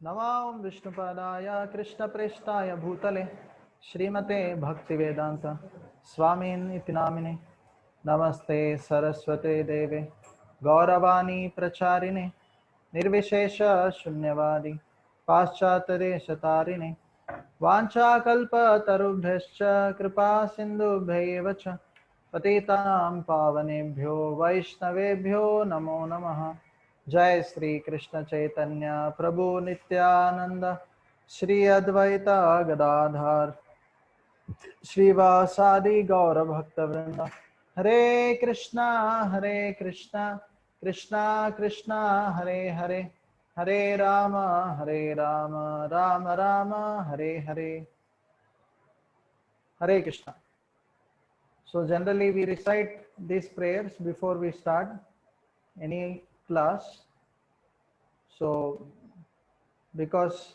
नमां विष्णुपादाय कृष्णप्रेष्ठाय भूतले श्रीमते भक्तिवेदांत स्वामिन् इति नामिने नमस्ते सरस्वते देवे गौरवाणी प्रचारिणे निर्विशेष शून्यवादी पाश्चात्यदेशतारिणे वाञ्छाकल्पतरुभ्यश्च कृपा सिन्धुभ्यैव च पतितानां पावनेभ्यो वैष्णवेभ्यो नमो नमः। जय श्री कृष्ण चैतन्य प्रभु नित्यानंद श्री अद्वैता गदाधर श्रीवासादि गौर भक्तवृंद। हरे कृष्णा कृष्णा कृष्णा हरे हरे, हरे राम राम राम हरे हरे। हरे Krishna. So generally we recite these prayers before we start any class. So because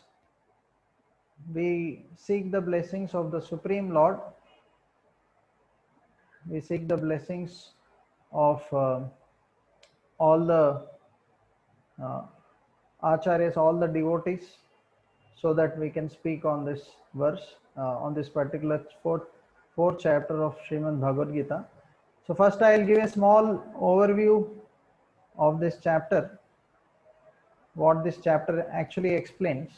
we seek the blessings of the Supreme Lord, we seek the blessings of all the uh, acharyas, all the devotees, so that we can speak on this verse, on this particular fourth chapter of Srimad Bhagavad Gita. So first I will give a small overview of this chapter, what this chapter actually explains,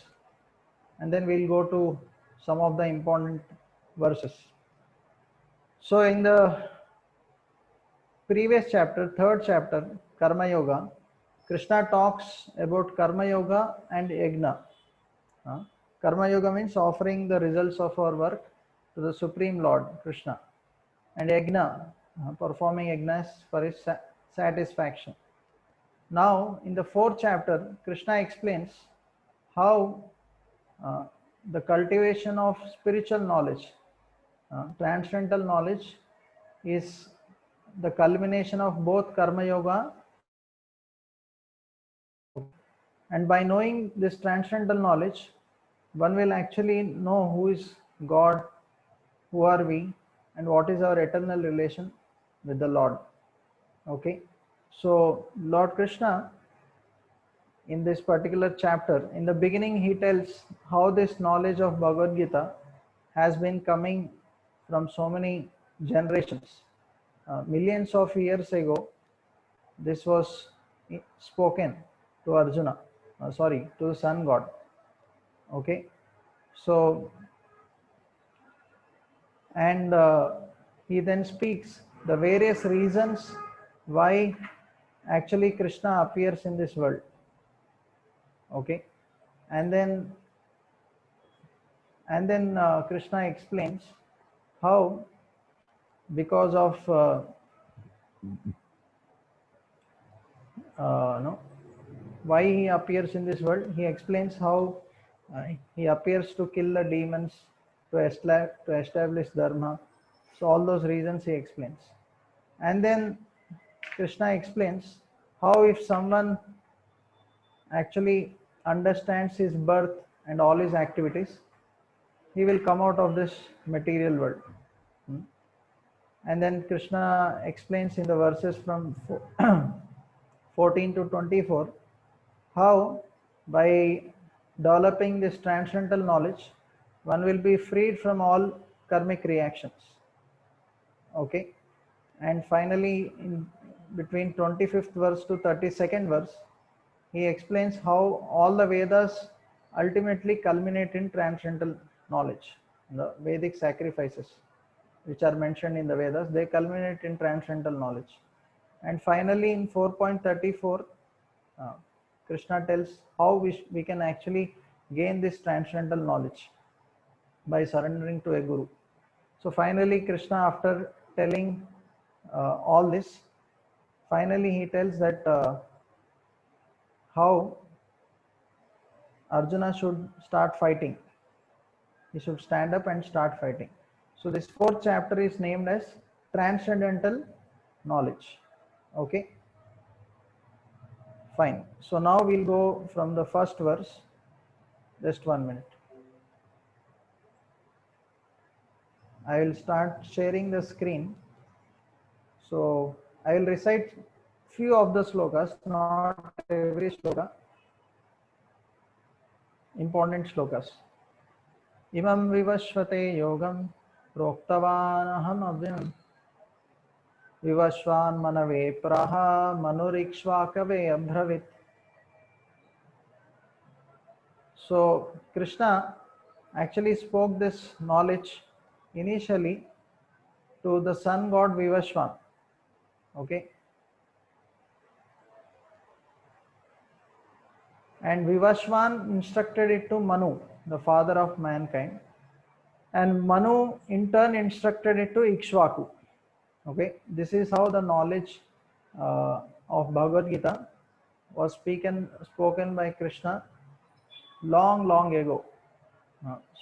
and then we'll go to some of the important verses. So in the previous chapter, third chapter, Karma Yoga, Krishna talks about Karma Yoga and Yajna. Karma Yoga means offering the results of our work to the Supreme Lord, Krishna. And Yajna, performing yajnas for his satisfaction. Now, in the fourth chapter, Krishna explains how uh, the cultivation of spiritual knowledge, transcendental knowledge, is the culmination of both Karma Yoga and by knowing this transcendental knowledge, one will actually know who is God, who are we, and what is our eternal relation with the Lord. Okay, so Lord Krishna, in this particular chapter, in the beginning, he tells how this knowledge of Bhagavad Gita has been coming from so many generations. Millions of years ago, this was spoken to Arjuna, to the sun god. Okay, so and he then speaks the various reasons why actually Krishna appears in this world. Okay, and then Krishna explains how, because of no, why he appears in this world. He explains how he appears to kill the demons, to establish dharma. So all those reasons he explains, and then Krishna explains how if someone actually understands his birth and all his activities, he will come out of this material world. And then Krishna explains in the verses from 14 to 24 how by developing this transcendental knowledge, one will be freed from all karmic reactions. Okay, and finally, in between 25th verse to 32nd verse, he explains how all the Vedas ultimately culminate in transcendental knowledge. The Vedic sacrifices, which are mentioned in the Vedas, they culminate in transcendental knowledge. And finally, in 4.34, uh, Krishna tells how we can actually gain this transcendental knowledge by surrendering to a guru. So finally, Krishna, after telling all this, finally he tells that how Arjuna should start fighting. He should stand up and start fighting. So this fourth chapter is named as Transcendental Knowledge. Okay, fine. So now we'll go from the first verse. Just 1 minute. I will start sharing the screen. So I will recite few of the slokas, not every sloka. important shlokas. Imam vivashvate yogam proktavan aham avyam vivashvan manave praha manurikshvakave abhravit. So Krishna actually spoke this knowledge initially to the sun god Vivashvan. Okay. And Vivashvan instructed it to Manu, the father of mankind. And Manu in turn instructed it to Ikshvaku. Okay. This is how the knowledge of Bhagavad Gita was spoken by Krishna long ago.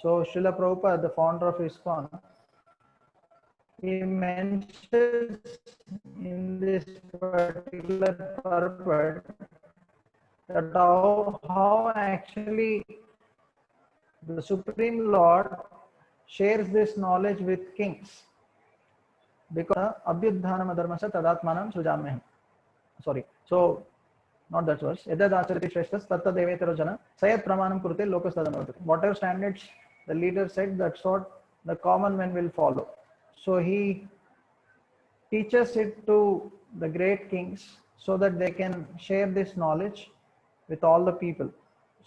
So Srila Prabhupada, the founder of ISKCON, he mentions in this particular purport that how actually the Supreme Lord shares this knowledge with kings, because abhyudhanam dharmasya tadatmanam sujamyaham. Sorry, so not that verse. Edad acharati shreshtas tatta devetaro jana sayat pramanam kurute lokas tadamavati. Whatever standards the leader said, that's what the common men will follow. So he teaches it to the great kings so that they can share this knowledge with all the people.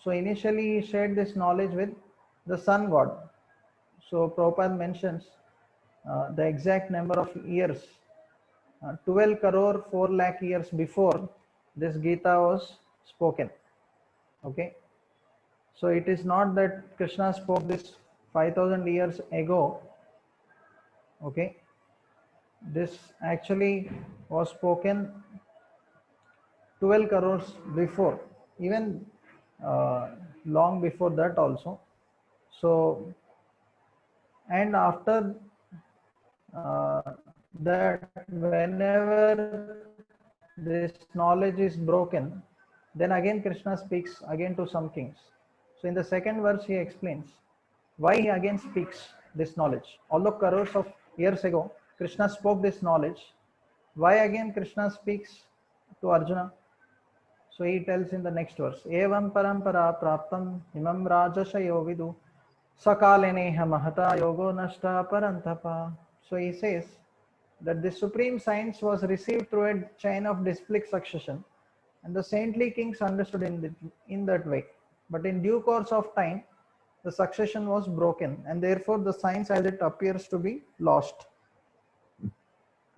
So initially he shared this knowledge with the sun god. So Prabhupada mentions the exact number of years, 12 crore 4 lakh years before this Gita was spoken. Okay. So it is not that Krishna spoke this 5000 years ago. Okay. This actually was spoken 12 crores before, even long before that also. So, and after that, whenever this knowledge is broken, then again Krishna speaks again to some kings. So in the second verse he explains why he again speaks this knowledge. Although crores of years ago Krishna spoke this knowledge, why again Krishna speaks to Arjuna? So he tells in the next verse, Evam parampara praptam imam rajashayo vidu sakaleneha mahata yogo nashta parantapa. So he says that the supreme science was received through a chain of displic succession, and the saintly kings understood in that way. But in due course of time, the succession was broken, and therefore the science as it appears to be lost.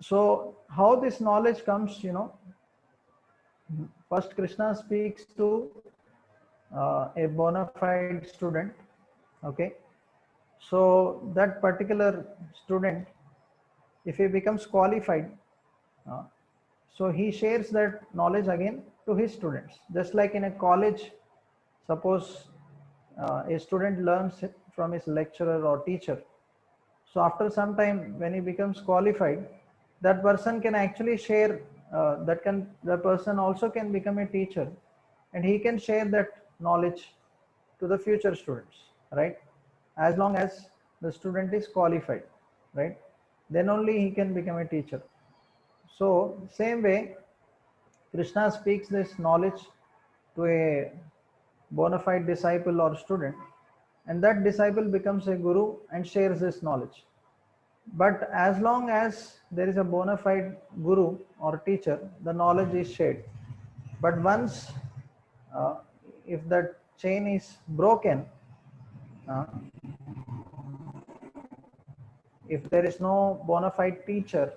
So how this knowledge comes, first Krishna speaks to a bona fide student. Okay. So that particular student, if he becomes qualified, so he shares that knowledge again to his students. Just like in a college, suppose a student learns from his lecturer or teacher. So after some time, when he becomes qualified, that person can actually share, the person also can become a teacher, and he can share that knowledge to the future students, right? As long as the student is qualified, right? Then only he can become a teacher. So same way, Krishna speaks this knowledge to a bona fide disciple or student, and that disciple becomes a guru and shares this knowledge. But as long as there is a bona fide guru or teacher, the knowledge is shared. But once, if that chain is broken, if there is no bona fide teacher,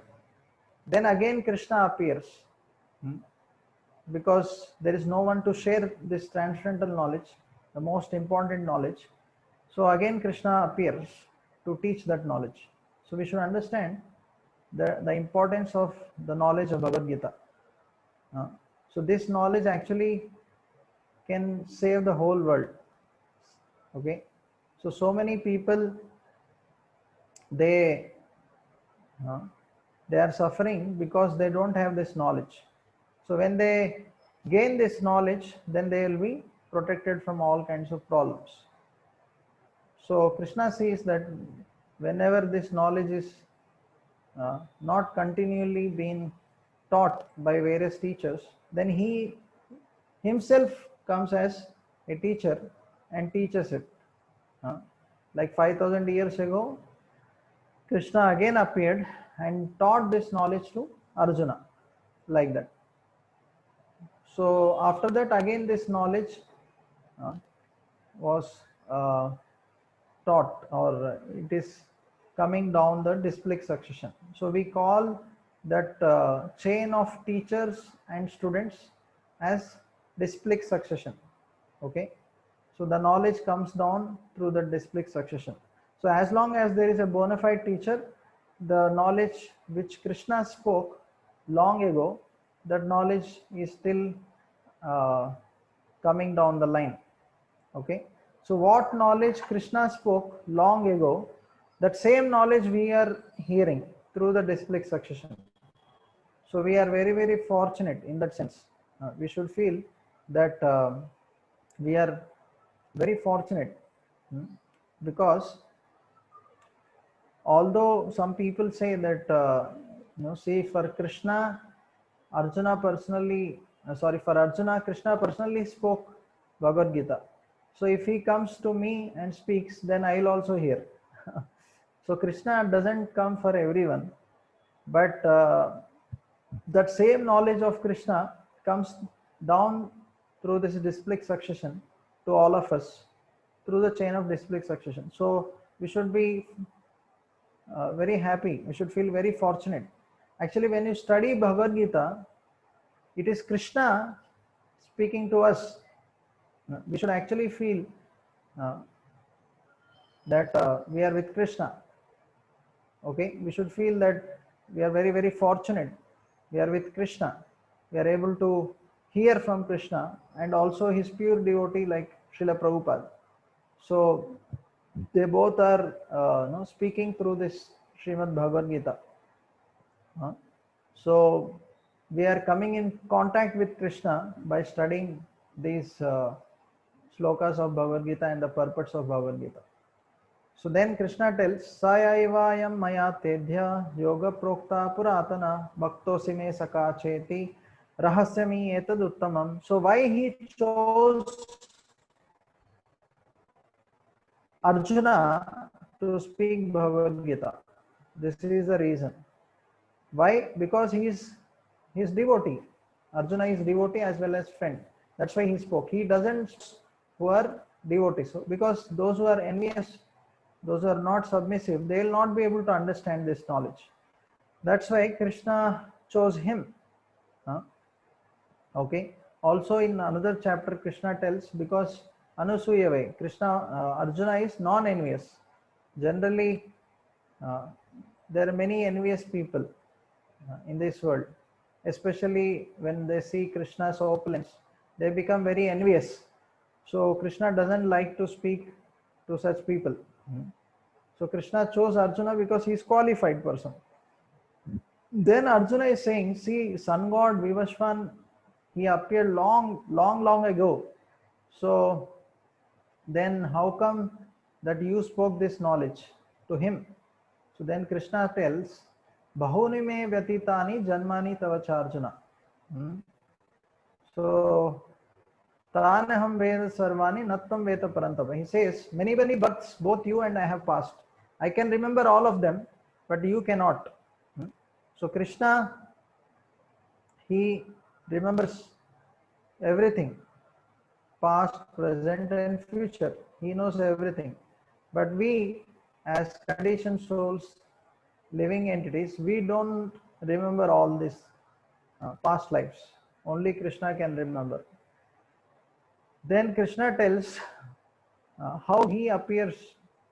then again Krishna appears, because there is no one to share this transcendental knowledge, the most important knowledge. So again Krishna appears to teach that knowledge. So we should understand the importance of the knowledge of Bhagavad Gita. So this knowledge actually can save the whole world. Okay. So many people, they are suffering because they don't have this knowledge. So when they gain this knowledge, then they will be protected from all kinds of problems. So Krishna says that whenever this knowledge is not continually being taught by various teachers, then he himself comes as a teacher and teaches it. Like 5000 years ago, Krishna again appeared and taught this knowledge to Arjuna, like that. So after that, again this knowledge was taught, or it is coming down the displic succession. So we call that chain of teachers and students as displic succession. Okay, so the knowledge comes down through the displic succession. So as long as there is a bona fide teacher, the knowledge which Krishna spoke long ago, that knowledge is still coming down the line. Okay, so what knowledge Krishna spoke long ago, that same knowledge we are hearing through the displic succession. So we are very, very fortunate in that sense. We should feel that we are very fortunate, because although some people say that see, for Krishna, Arjuna personally, for Arjuna, Krishna personally spoke Bhagavad Gita. So if he comes to me and speaks, then I will also hear. So Krishna doesn't come for everyone, but that same knowledge of Krishna comes down through this displic succession to all of us, through the chain of displic succession. So we should be very happy. We should feel very fortunate. Actually, when you study Bhagavad Gita, it is Krishna speaking to us. We should actually feel that we are with Krishna. Okay, we should feel that we are very, very fortunate. We are with Krishna. We are able to hear from Krishna and also his pure devotee like Srila Prabhupada. So they both are speaking through this Srimad Bhagavad Gita. So we are coming in contact with Krishna by studying these slokas of Bhagavad Gita and the purports of Bhagavad Gita. So then Krishna tells, Sayaivayam maya tedhya yoga prokta puratana bhaktosi me saka cheti rahasyami etad uttamam. So why he chose Arjuna to speak Bhagavad Gita? This is the reason. Why? Because he is his devotee. Arjuna is devotee as well as friend. That's why he spoke. He doesn't who are devotees. So because those who are envious, those who are not submissive, they will not be able to understand this knowledge. That's why Krishna chose him. Okay. Also in another chapter, Krishna tells, because Anusuyave, Arjuna is non-envious. Generally, there are many envious people in this world, especially when they see Krishna's opulence, they become very envious. So Krishna doesn't like to speak to such people. So Krishna chose Arjuna because he is qualified person. Then Arjuna is saying, see, sun god Vivasvan, he appeared long ago. So then how come that you spoke this knowledge to him? So then Krishna tells, Bahuni me vyatitani janmani tavacha Arjuna. So Tanaham Veda Sarvani Nattam Veta Parantava. He says, many births, both you and I have passed. I can remember all of them, but you cannot. So Krishna, he remembers everything, past, present and future. He knows everything. But we, as conditioned souls, living entities, we don't remember all this past lives. Only Krishna can remember. Then Krishna tells how he appears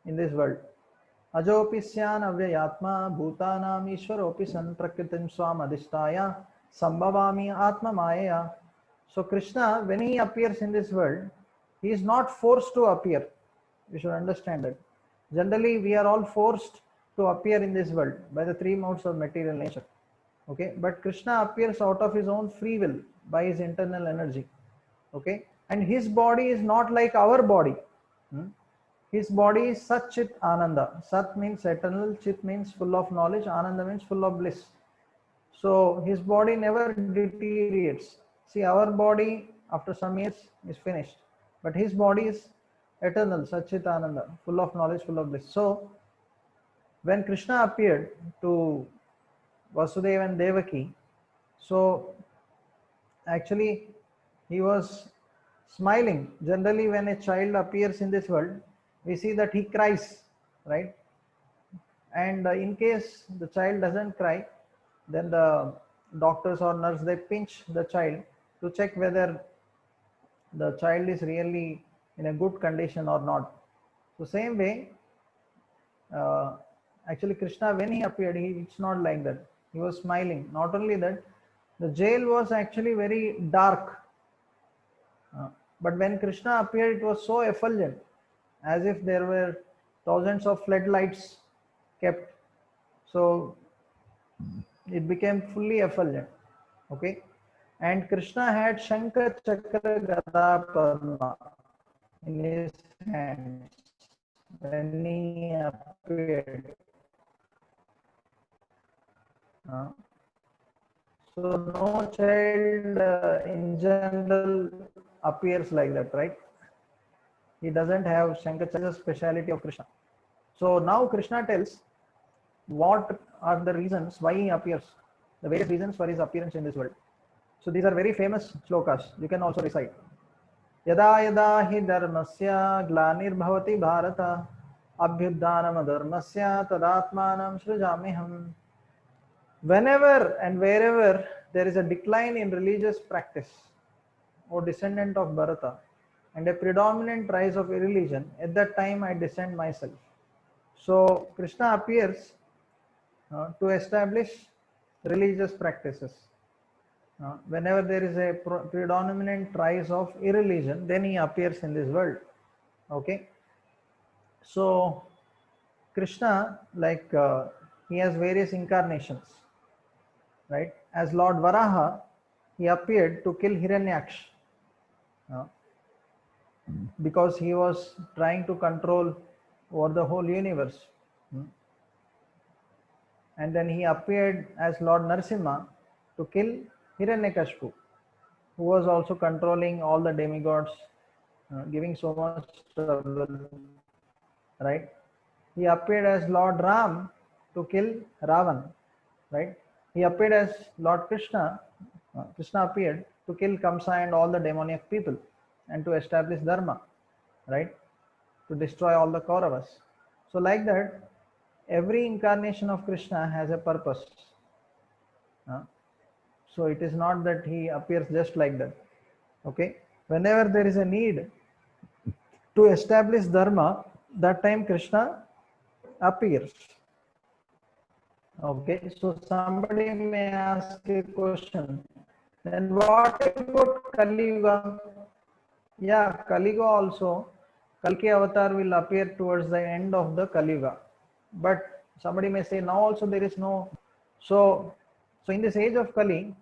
in this world. Ajopi syan avyayatma bhutanam ishwaropi san prakritim swam adhisthaya sambhavami atma maya. So Krishna, when he appears in this world, he is not forced to appear. We should understand that. Generally, we are all forced to appear in this world by the three modes of material nature. Okay, but Krishna appears out of his own free will by his internal energy. Okay, and his body is not like our body. His body is Sat Chit Ananda. Sat means eternal, Chit means full of knowledge, Ananda means full of bliss. So his body never deteriorates. See, our body after some years is finished, but his body is eternal, Satchitananda, full of knowledge, full of bliss. So when Krishna appeared to Vasudeva and Devaki, so actually he was smiling. Generally, when a child appears in this world, we see that he cries, right? And in case the child doesn't cry, then the doctors or nurse, they pinch the child to check whether the child is really in a good condition or not. So same way, uh, actually Krishna, when he appeared, it's not like that. He was smiling. Not only that, the jail was actually very dark. Uh, but when Krishna appeared, it was so effulgent, as if there were thousands of floodlights kept. So it became fully effulgent. Okay. And Krishna had Shankha Chakra Gada Padma in his hands when he appeared. Uh, so no child in general appears like that, right? He doesn't have Shankha Chakra, speciality of Krishna. So now Krishna tells what are the reasons why he appears, the various reasons for his appearance in this world. So these are very famous shlokas. You can also recite. Yada yada hi dharmasya glanirбhavati bharata abhyudhanam dharmasya tadatmanam srijamiham. Whenever and wherever there is a decline in religious practice, O descendant of Bharata, and a predominant rise of irreligion, at that time I descend myself. So Krishna appears to establish religious practices. Whenever there is a predominant rise of irreligion, then he appears in this world. Okay. So Krishna, like he has various incarnations, right? As Lord Varaha, he appeared to kill Hiranyaksh because he was trying to control over the whole universe. And then he appeared as Lord Narsimha to kill Hiranyakashipu, who was also controlling all the demigods, giving so much trouble, right? He appeared as Lord Ram to kill Ravan, right? He appeared as Lord Krishna. Krishna appeared to kill Kamsa and all the demoniac people and to establish Dharma, right? To destroy all the Kauravas. So like that, every incarnation of Krishna has a purpose. So it is not that he appears just like that. Okay. Whenever there is a need to establish Dharma, that time Krishna appears. Okay. So somebody may ask a question. Then what about Kali Yuga? Yeah, Kali Yuga also, Kalki avatar will appear towards the end of the Kali Yuga. But somebody may say now also there is no. So in this age of Kali,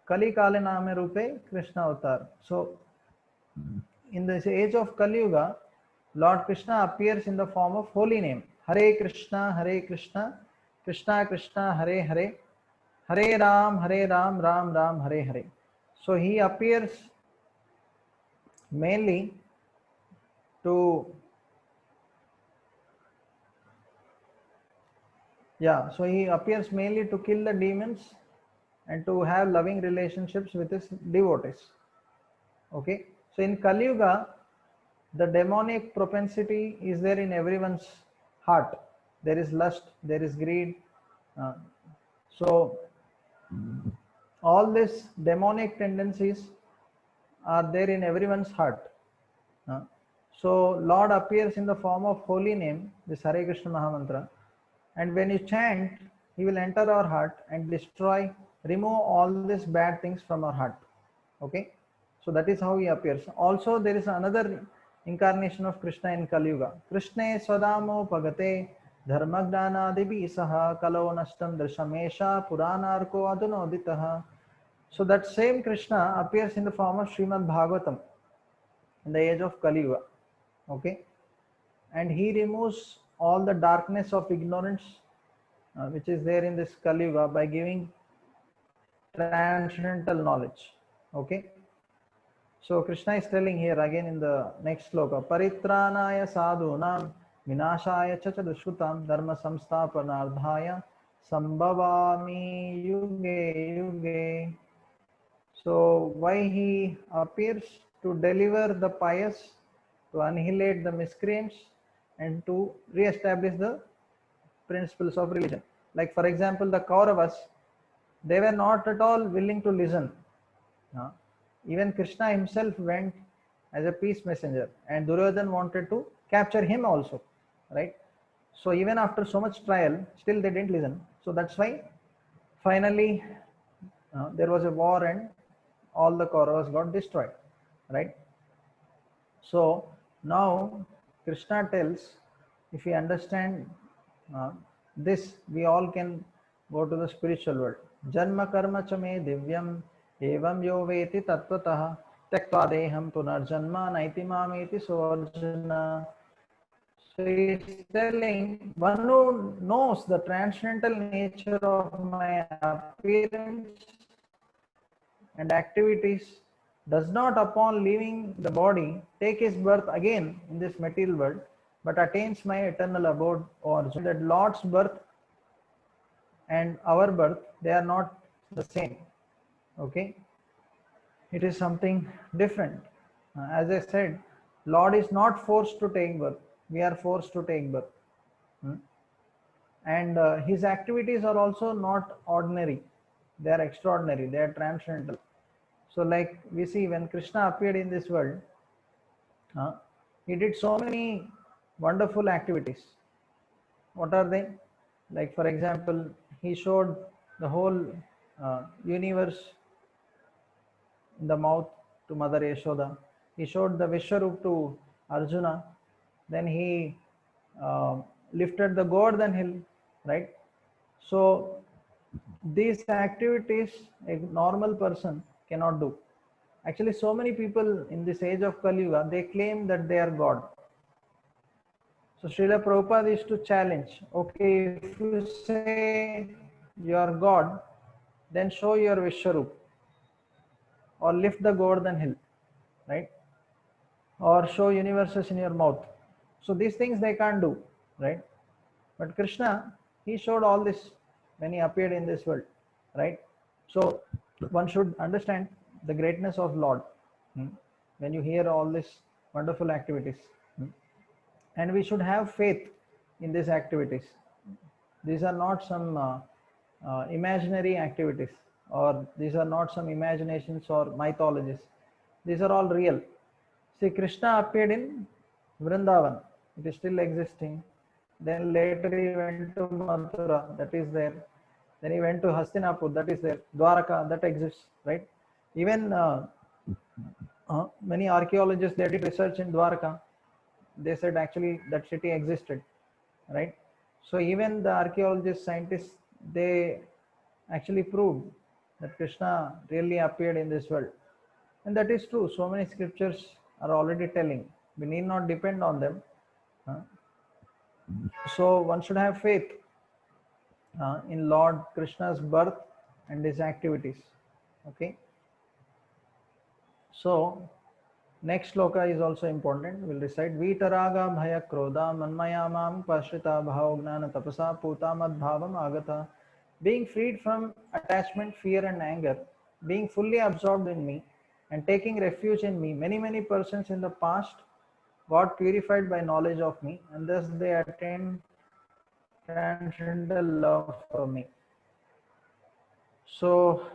Kali Kale Name Rupe Krishna avatar. So in this age of Kali Yuga, Lord Krishna appears in the form of holy name. Hare Krishna, Krishna Krishna, Hare Hare, Hare Ram, Ram Ram, Hare Hare. So he appears mainly to, so he appears mainly to kill the demons and to have loving relationships with his devotees. Okay. So in Kali Yuga, the demonic propensity is there in everyone's heart. There is lust, there is greed. So all these demonic tendencies are there in everyone's heart. So Lord appears in the form of holy name, this Hare Krishna Mahamantra, and when you chant, he will enter our heart and destroy, remove all these bad things from our heart. Okay. So that is how he appears. Also there is another incarnation of Krishna in Kali Yuga. Krishne Swadamo Pagate Dharmagdana Devi Saha Kalo Nashtam Drishamesha Puranarko Adunoditaha. So that same Krishna appears in the form of Srimad Bhagavatam in the age of Kali Yuga. Okay. And he removes all the darkness of ignorance which is there in this Kali Yuga by giving transcendental knowledge. Okay. So Krishna is telling here again in the next sloka, Paritranaya sadhunam vinashaya cha dushrutam dharma samsthapanardhaya sambhavami yuge yuge. So why he appears to deliver the pious, to annihilate the miscreants, and to re-establish the principles of religion. Like for example, the Kauravas, they were not at all willing to listen. Uh, Even Krishna himself went as a peace messenger, and Duryodhan wanted to capture him also, right? So even after so much trial, still they didn't listen. So that's why finally there was a war and all the Kauravas got destroyed, right? So now Krishna tells, if we understand uh, this, we all can go to the spiritual world. Janma karma cha me divyam evam yo veti tatvatah tyaktva deham punarjanma naiti mameti so Arjuna. So he is telling, one who knows the transcendental nature of my appearance and activities does not upon leaving the body take his birth again in this material world, but attains my eternal abode, or that Lord's birth and our birth, they are not the same. Okay, it is something different. As I said, Lord is not forced to take birth, we are forced to take birth. And his activities are also not ordinary, they are extraordinary, they are transcendental. So like we see, when Krishna appeared in this world, he did so many wonderful activities. What are they? Like for example, he showed the whole universe in the mouth to Mother Yashoda. He showed the Vishwarup to Arjuna. Then he lifted the Govardhan hill, right? So these activities a normal person cannot do. Actually, so many people in this age of Kali Yuga, they claim that they are God. So Srila Prabhupada is to challenge, okay, if you say you are God, then show your Vishwarup or lift the Govardhan hill, right? Or show universes in your mouth. So these things they can't do, right? But Krishna, he showed all this when he appeared in this world, right? So one should understand the greatness of Lord when you hear all these wonderful activities. And we should have faith in these activities. These are not some imaginary activities, or these are not some imaginations or mythologies. These are all real. See, Krishna appeared in Vrindavan, it is still existing. Then later he went to Mathura, that is there. Then he went to Hastinapur, that is there. Dwaraka, that exists, right? Even many archaeologists, they did research in Dwaraka. They said actually that city existed, right? So even the archaeologists, scientists, they actually proved that Krishna really appeared in this world. And that is true. So many scriptures are already telling. We need not depend on them. So one should have faith in Lord Krishna's birth and his activities. Okay. So next sloka is also important. We'll recite Vitaraga Bhaya Krodha Manmayamam Pashrita Bhavagnana Tapasa Putamad Bhavam Agata. Being freed from attachment, fear, and anger, being fully absorbed in me, and taking refuge in me, many persons in the past got purified by knowledge of me, and thus they attained transcendental love for me. So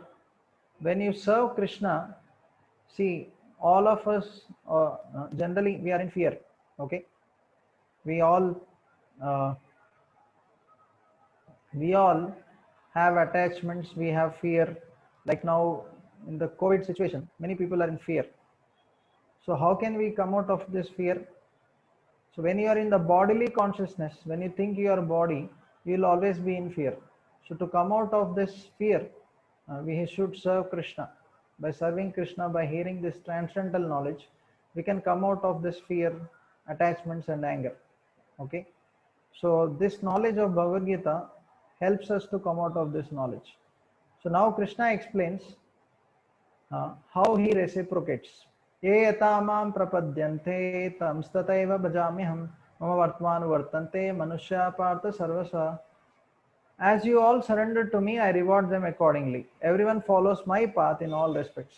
when you serve Krishna, see, all of us generally we are in fear. Okay, we all have attachments, we have fear. Like now in the COVID situation, many people are in fear. So how can we come out of this fear? So when you are in the bodily consciousness, when you think you are body, you will always be in fear. So to come out of this fear, we should serve Krishna. By serving Krishna, by hearing this transcendental knowledge, we can come out of this fear, attachments, and anger. Okay. So this knowledge of Bhagavad Gita helps us to come out of this knowledge. So now Krishna explains how he reciprocates. ये यथा मां प्रपद्यन्ते तंस्तथैव भजाम्यहम् मम वर्त्मानुवर्तन्ते मनुष्या पार्थ सर्वशः. As you all surrender to me, I reward them accordingly. Everyone follows my path in all respects.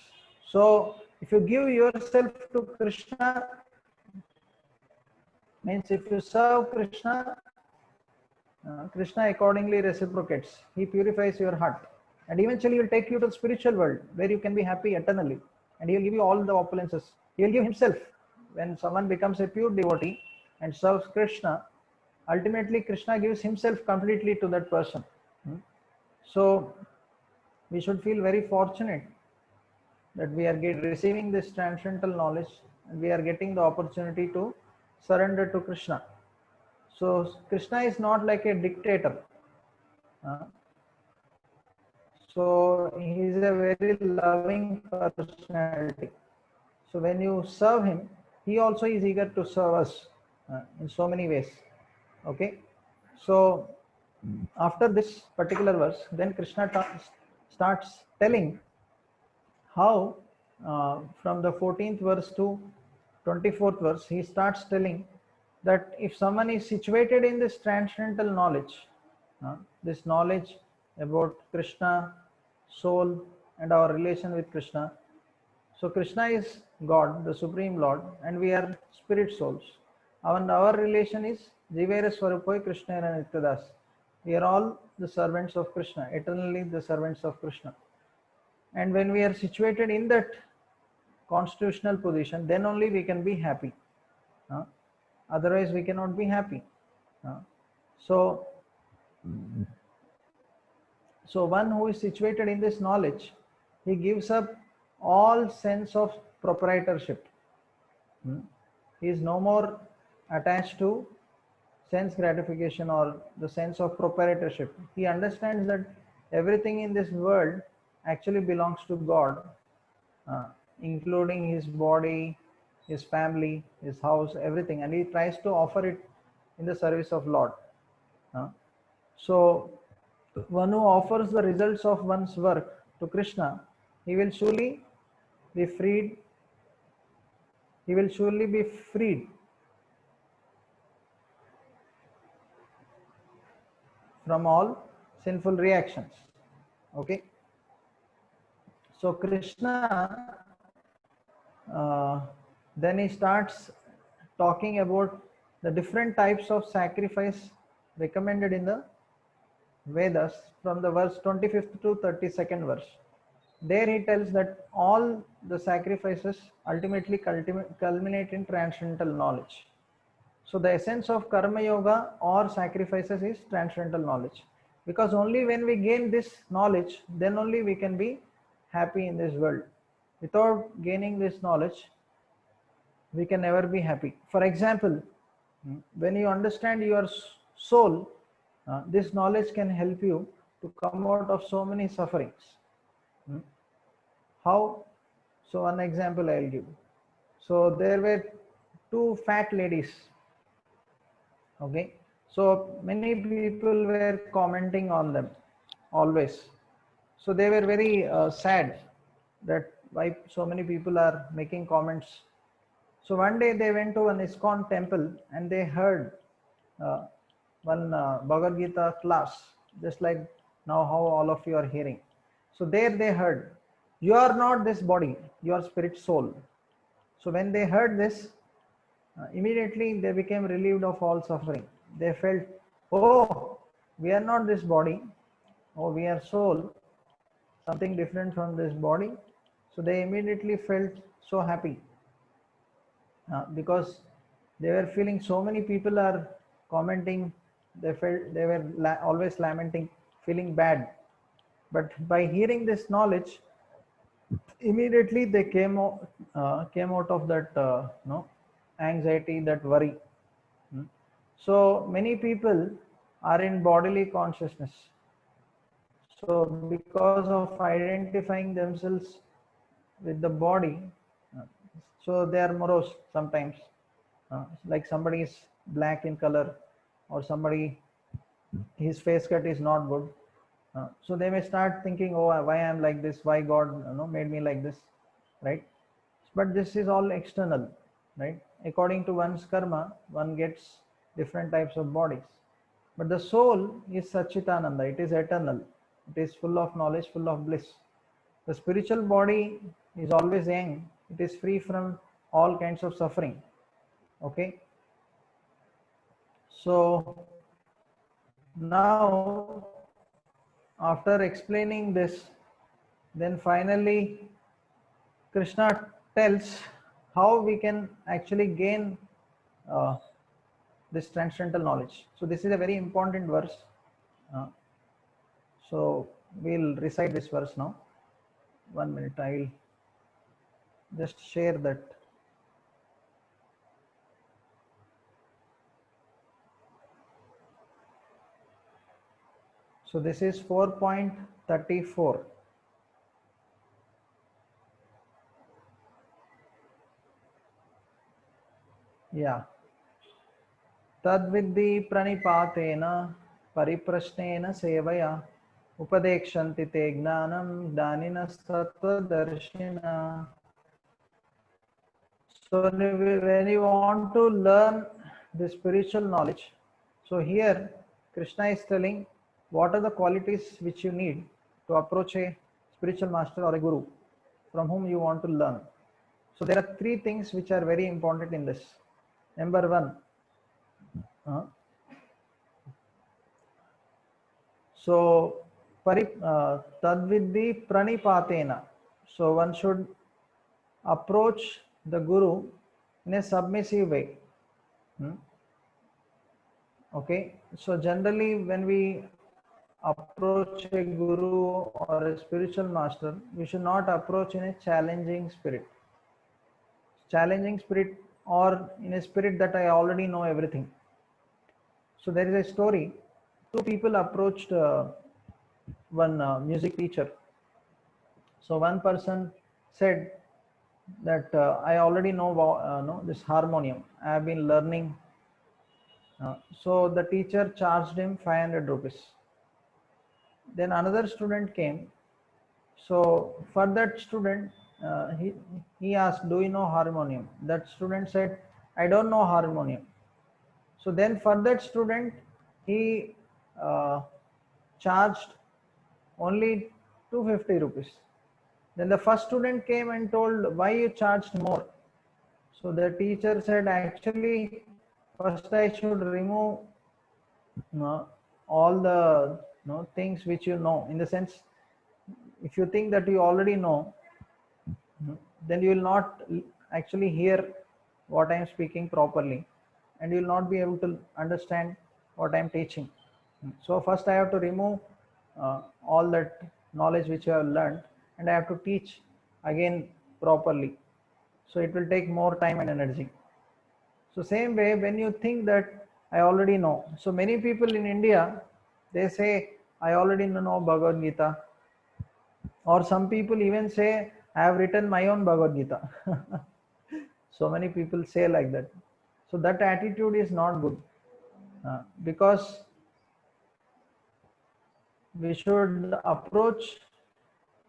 So, if you give yourself to Krishna, means if you serve Krishna, Krishna accordingly reciprocates. He purifies your heart. And eventually, he will take you to the spiritual world where you can be happy eternally. And he will give you all the opulences. He will give himself. When someone becomes a pure devotee and serves Krishna, ultimately Krishna gives himself completely to that person. So we should feel very fortunate that we are receiving this transcendental knowledge and we are getting the opportunity to surrender to Krishna. So Krishna is not like a dictator. So he is a very loving personality. So when you serve him, he also is eager to serve us in so many ways. Okay. So after this particular verse, then Krishna starts telling how from the 14th verse to 24th verse, he starts telling that if someone is situated in this transcendental knowledge, this knowledge about Krishna, soul, and our relation with Krishna. So Krishna is God, the Supreme Lord, and we are spirit souls. And our relation is Jivera Swarupoi Krishna and Nityadas. We are all the servants of Krishna, eternally the servants of Krishna. And when we are situated in that constitutional position, then only we can be happy. Otherwise, we cannot be happy. So one who is situated in this knowledge, he gives up all sense of proprietorship. He is no more attached to sense gratification or the sense of proprietorship. He understands that everything in this world actually belongs to God, including his body, his family, his house, everything, and he tries to offer it in the service of Lord. So one who offers the results of one's work to Krishna, he will surely be freed. He will surely be freed from all sinful reactions. Okay. So Krishna, then he starts talking about the different types of sacrifice recommended in the Vedas from the verse 25th to 32nd verse. There he tells that all the sacrifices ultimately culminate in transcendental knowledge. So the essence of karma yoga or sacrifices is transcendental knowledge. Because only when we gain this knowledge, then only we can be happy in this world. Without gaining this knowledge, we can never be happy. For example, when you understand your soul, this knowledge can help you to come out of so many sufferings. How? So one example I'll give. So there were two fat ladies. Okay. So many people were commenting on them always. So they were very sad that why so many people are making comments. So one day they went to an ISKCON temple and they heard one Bhagavad Gita class, just like now how all of you are hearing. So there they heard, you are not this body, you are spirit soul. So when they heard this, immediately they became relieved of all suffering. They felt, oh, we are not this body, oh, we are soul, something different from this body. So they immediately felt so happy because they were feeling so many people are commenting. They felt they were always lamenting, feeling bad. But by hearing this knowledge, immediately they came out of that anxiety, that worry. So many people are in bodily consciousness. So because of identifying themselves with the body, so they are morose sometimes. Like somebody is black in color, or somebody his face cut is not good. So they may start thinking, oh, why I am like this? Why God made me like this, right? but this is all external, right? According to one's karma, one gets different types of bodies. But the soul is Satchitananda, it is eternal, it is full of knowledge, full of bliss. The spiritual body is always young, it is free from all kinds of suffering. Okay, so now after explaining this, then finally Krishna tells how we can actually gain uh, this transcendental knowledge. So this is a very important verse. Uh, so we'll recite this verse now. 1 minute, I will just share that. So this is 4.34. Yeah. Tadvidhi pranipatena pariprashnena sevaya upadekshanti te gnanam gnaninas tattvadarshina. So when you want to learn the spiritual knowledge, so here Krishna is telling what are the qualities which you need to approach a spiritual master or a guru from whom you want to learn. So there are three things which are very important in this. Number one, so tadvidhi pranipatena. So one should approach the guru in a submissive way. Okay, so generally when we approach a guru or a spiritual master, we should not approach in a challenging spirit. Challenging spirit or in a spirit that I already know everything. So there is a story. Two people approached one music teacher. So one person said that I already know this harmonium. I have been learning. So the teacher charged him 500 rupees. Then another student came. So for that student, he asked, "Do you know harmonium?" That student said, "I don't know harmonium." So then for that student, he uh, charged only 250 rupees. Then the first student came and told, "Why you charged more?" So the teacher said, "Actually, first I should remove all the things which you know. In the sense, if you think that you already know, then you will not actually hear what I am speaking properly, and you will not be able to understand what I am teaching. So first I have to remove all that knowledge which I have learned, and I have to teach again properly. So it will take more time and energy. So same way, when you think that I already know. So many people in India, they say, I already know Bhagavad Gita. Or some people even say, I have written my own Bhagavad Gita. So many people say like that. So that attitude is not good. Because we should approach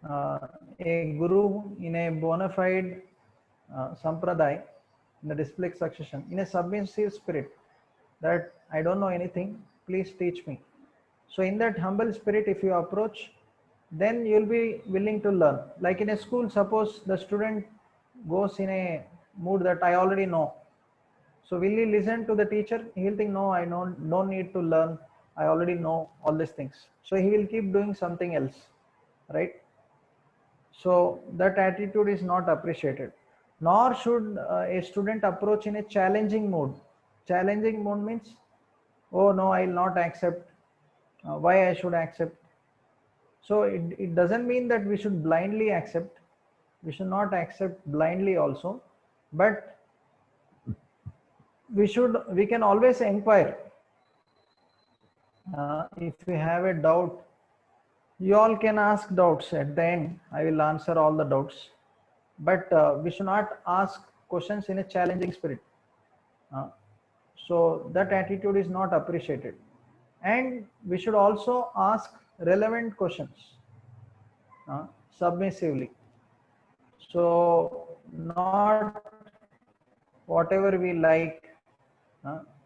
a guru in a bona fide sampradaya, in the disciplic succession, in a submissive spirit, that I don't know anything, please teach me. So in that humble spirit, if you approach, then you'll be willing to learn. Like in a school, suppose the student goes in a mood that I already know. So will he listen to the teacher? He'll think, no, I don't need to learn. I already know all these things. So he will keep doing something else, right? So that attitude is not appreciated. Nor should a student approach in a challenging mode. Challenging mode means, oh no, I will not accept. Why I should accept? So it doesn't mean that we should blindly accept. We should not accept blindly also. But we can always inquire. If we have a doubt, you all can ask doubts. At the end, I will answer all the doubts. But we should not ask questions in a challenging spirit. So that attitude is not appreciated. And we should also ask relevant questions submissively. So not whatever we like,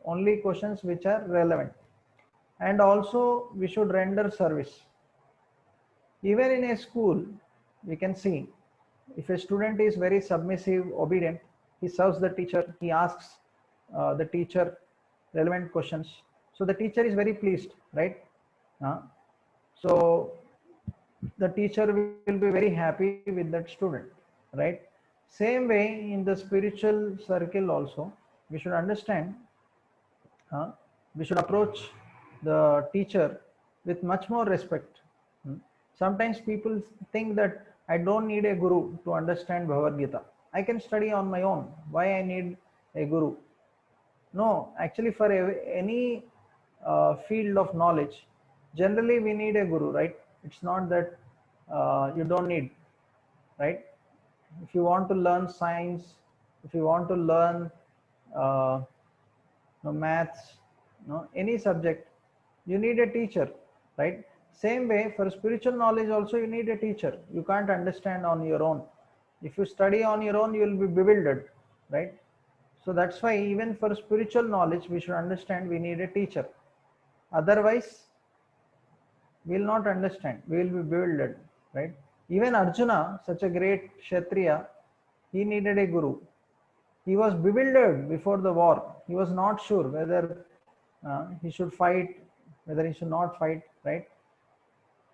only questions which are relevant. And also we should render service. Even in a school, we can see if a student is very submissive, obedient, he serves the teacher, he asks the teacher relevant questions. So the teacher is very pleased, right? So the teacher will be very happy with that student, right? Same way in the spiritual circle also, we should understand, we should approach the teacher with much more respect. Sometimes people think that I don't need a guru to understand Bhagavad Gita. I can study on my own. Why I need a guru? No, actually, for any field of knowledge, generally we need a guru, right? It's not that you don't need, right? If you want to learn science, if you want to learn uh, maths, any subject, you need a teacher, right? Same way for spiritual knowledge also you need a teacher. You can't understand on your own. If you study on your own, you will be bewildered, right? So that's why even for spiritual knowledge, we should understand we need a teacher. Otherwise, we will not understand. We will be bewildered, right? Even Arjuna, such a great Kshatriya, he needed a guru. He was bewildered before the war. He was not sure whether he should fight, whether he should not fight, right?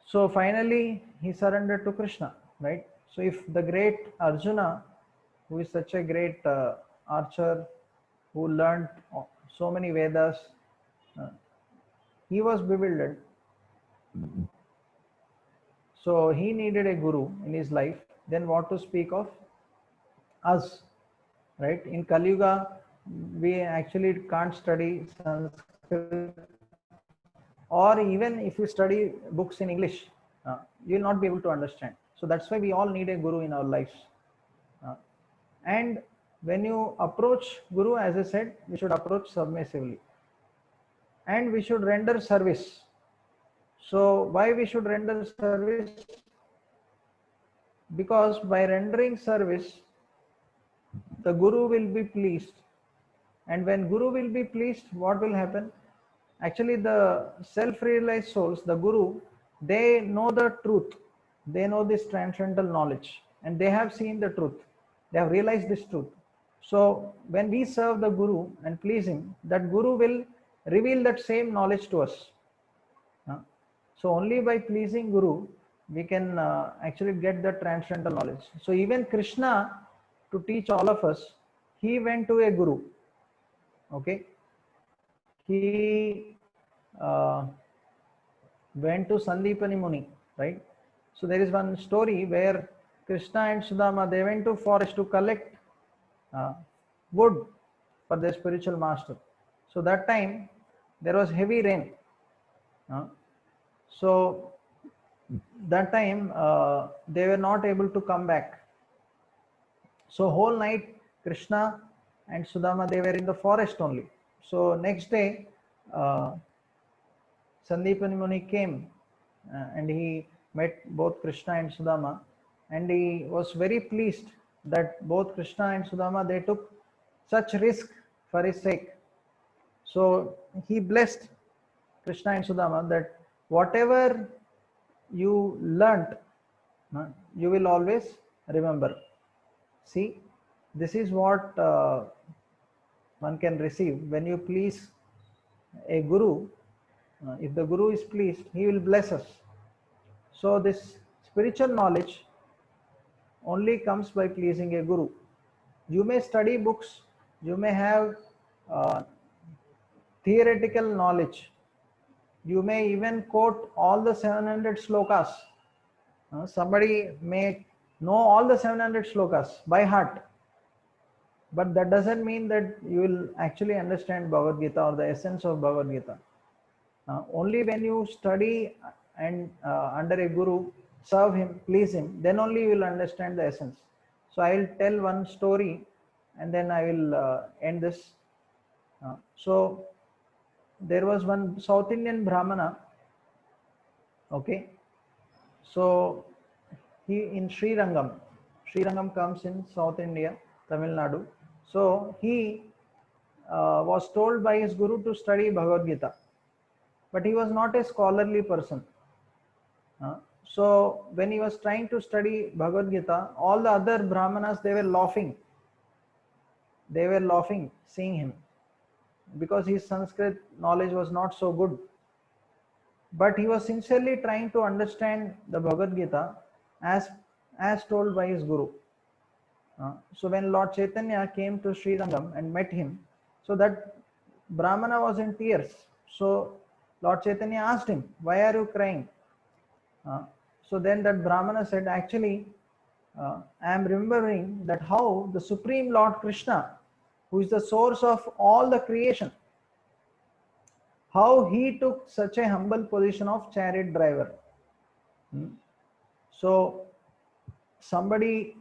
So finally, he surrendered to Krishna, right? So if the great Arjuna, who is such a great archer, who learned so many Vedas, uh, he was bewildered. So he needed a guru in his life. Then what to speak of us, right? In Kali Yuga, we actually can't study Sanskrit, or even if you study books in English, you will not be able to understand. So that's why we all need a guru in our lives. And when you approach guru, as I said, we should approach submissively, and we should render service. So why we should render service? Because by rendering service, the guru will be pleased. And when guru will be pleased, what will happen? Actually, the self-realized souls, the guru, they know the truth. They know this transcendental knowledge, and they have seen the truth. They have realized this truth. So when we serve the guru and please him, that guru will reveal that same knowledge to us. So only by pleasing guru, we can actually get the transcendental knowledge. So even Krishna, to teach all of us, he went to a guru. Okay, he went to Sandipani Muni, right? So there is one story where Krishna and Sudama, they went to forest to collect wood for their spiritual master. So that time there was heavy rain. So that time they were not able to come back. So whole night Krishna and Sudama, they were in the forest only. So next day Sandipani Muni came and he met both Krishna and Sudama, and he was very pleased that both Krishna and Sudama, they took such risk for his sake. So he blessed Krishna and Sudama that whatever you learnt, you will always remember. See, this is what one can receive when you please a guru. If the guru is pleased, he will bless us. So this spiritual knowledge only comes by pleasing a guru. You may study books, you may have theoretical knowledge, you may even quote all the 700 slokas. Somebody may know all the 700 slokas by heart, but that doesn't mean that you will actually understand Bhagavad Gita or the essence of Bhagavad Gita. Only when you study and under a guru, serve him, please him, then only you will understand the essence. So I will tell one story and then I will end this. So there was one South Indian Brahmana. Okay, so he in Srirangam, Srirangam comes in South India, Tamil Nadu. So he was told by his guru to study Bhagavad Gita, but he was not a scholarly person. So when he was trying to study Bhagavad Gita, all the other Brahmanas, they were laughing. They were laughing seeing him because his Sanskrit knowledge was not so good. But he was sincerely trying to understand the Bhagavad Gita as told by his guru. So when Lord Chaitanya came to Srirangam and met him, so that Brahmana was in tears. So Lord Chaitanya asked him, "Why are you crying?" So then that Brahmana said, "Actually, I am remembering that how the Supreme Lord Krishna, who is the source of all the creation, how he took such a humble position of chariot driver." So somebody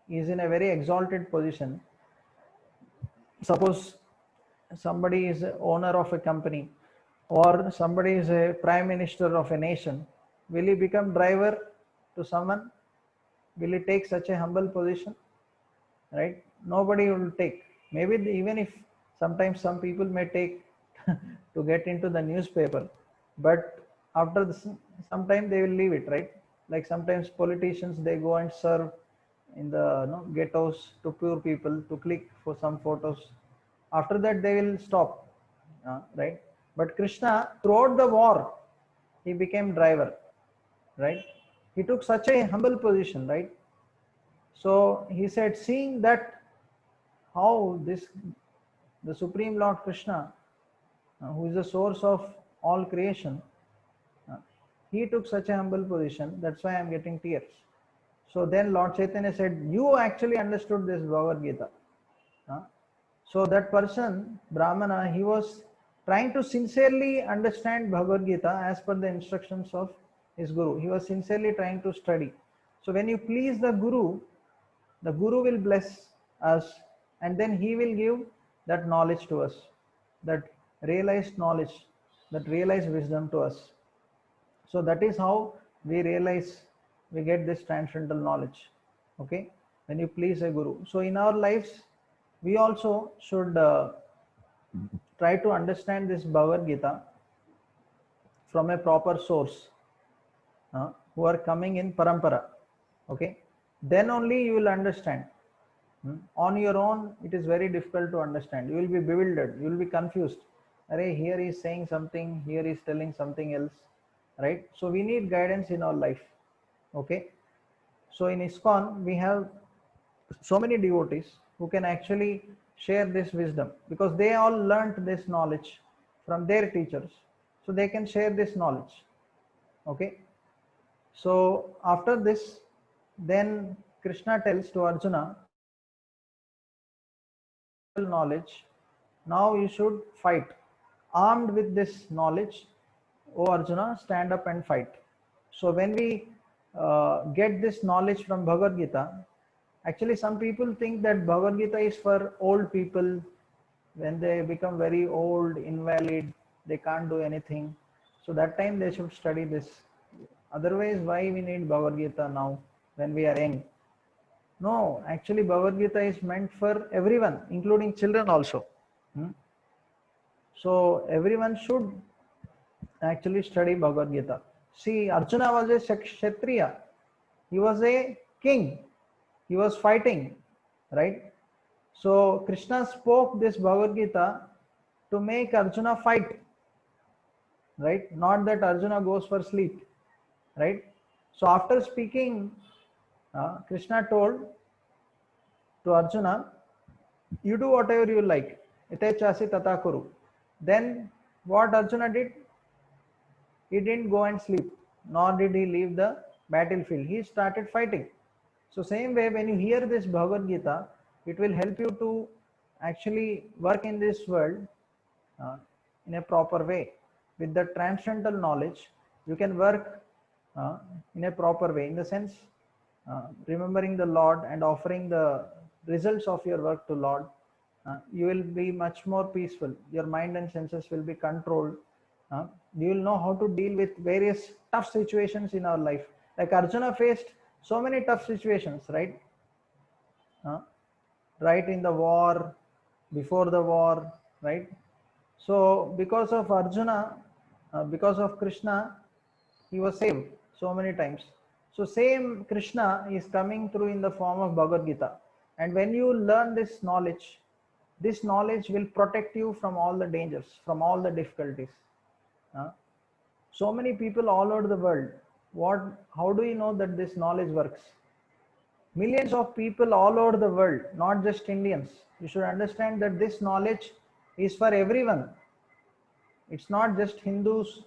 is in a very exalted position. Suppose somebody is a owner of a company or somebody is a prime minister of a nation. Will he become driver to someone? Will he take such a humble position? Right? Nobody will take. Maybe even if sometimes some people may take to get into the newspaper, but after some time they will leave it, right? Like sometimes politicians, they go and serve in the ghettos to poor people to click for some photos. After that they will stop, right? But Krishna, throughout the war, he became driver, right? He took such a humble position, right? So he said, seeing that how the Supreme Lord Krishna, who is the source of all creation, uh, he took such a humble position. That's why I'm getting tears. So then Lord Chaitanya said, "You actually understood this Bhagavad Gita." So that person, Brahmana, he was trying to sincerely understand Bhagavad Gita as per the instructions of his guru. He was sincerely trying to study. So when you please the guru will bless us, and then he will give that knowledge to us, that realized knowledge, that realized wisdom to us. So that is how we realize, we get this transcendental knowledge. Okay, when you please a guru. So in our lives, we also should try to understand this Bhagavad Gita from a proper source, who are coming in parampara. Okay, then only you will understand. On your own, it is very difficult to understand. You will be bewildered. You will be confused. Array, here he is saying something, here he is telling something else, right? So we need guidance in our life. Okay. So in ISKCON, we have so many devotees who can actually share this wisdom because they all learnt this knowledge from their teachers. So they can share this knowledge. Okay. So after this, then Krishna tells to Arjuna, knowledge, now you should fight. Armed with this knowledge, O Arjuna, stand up and fight. So when we get this knowledge from Bhagavad Gita, actually some people think that Bhagavad Gita is for old people. When they become very old, invalid, they can't do anything. So that time they should study this. Otherwise, why we need Bhagavad Gita now when we are young? No, actually Bhagavad Gita is meant for everyone, including children also. So everyone should actually study Bhagavad Gita. See, Arjuna was a Kshatriya. He was a king. He was fighting, right? So Krishna spoke this Bhagavad Gita to make Arjuna fight, right? Not that Arjuna goes for sleep, right? So after speaking, Krishna told to Arjuna, you do whatever you like. Ite chasi tata kuru. Then what Arjuna did? He didn't go and sleep, nor did he leave the battlefield. He started fighting. So same way, when you hear this Bhagavad Gita, it will help you to actually work in this world in a proper way. With the transcendental knowledge, you can work in a proper way, in the sense remembering the Lord and offering the results of your work to Lord. You will be much more peaceful. Your mind and senses will be controlled. You will know how to deal with various tough situations in our life. Like Arjuna faced So many tough situations, right? Right, in the war, before the war, right? So because of Arjuna, because of Krishna, he was saved so many times. So same Krishna is coming through in the form of Bhagavad Gita. And when you learn this knowledge will protect you from all the dangers, from all the difficulties. So many people all over the world, how do you know that this knowledge works? Millions of people all over the world, not just Indians. You should understand that this knowledge is for everyone. It's not just Hindus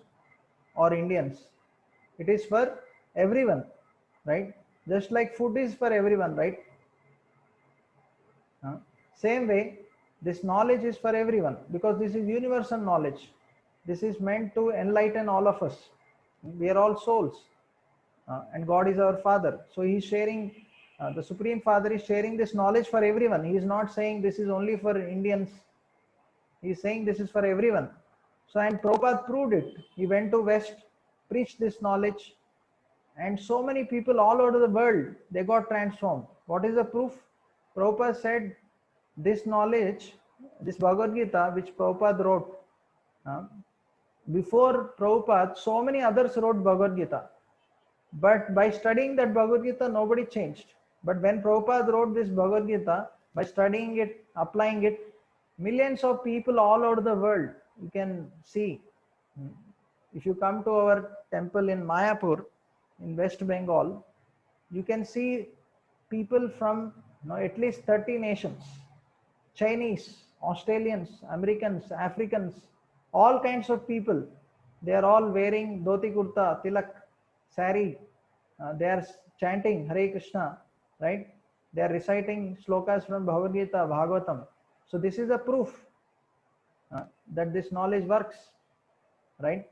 or Indians. It is for everyone, right? Just like food is for everyone, right? Same way, this knowledge is for everyone because this is universal knowledge. This is meant to enlighten all of us. We are all souls, and God is our Father. So He is sharing, the Supreme Father is sharing this knowledge for everyone. He is not saying this is only for Indians. He is saying this is for everyone. So, and Prabhupada proved it. He went to West, preached this knowledge, and so many people all over the world, they got transformed. What is the proof? Prabhupada said, this knowledge, this Bhagavad Gita, which Prabhupada wrote, before Prabhupada, so many others wrote Bhagavad Gita. But by studying that Bhagavad Gita, nobody changed. But when Prabhupada wrote this Bhagavad Gita, by studying it, applying it, millions of people all over the world, you can see. If you come to our temple in Mayapur, in West Bengal, you can see people from at least 30 nations. Chinese, Australians, Americans, Africans, all kinds of people. They are all wearing dhoti kurta, tilak, sari. They are chanting Hare Krishna, right? They are reciting slokas from Bhagavad Gita, Bhagavatam. So this is a proof that this knowledge works, right?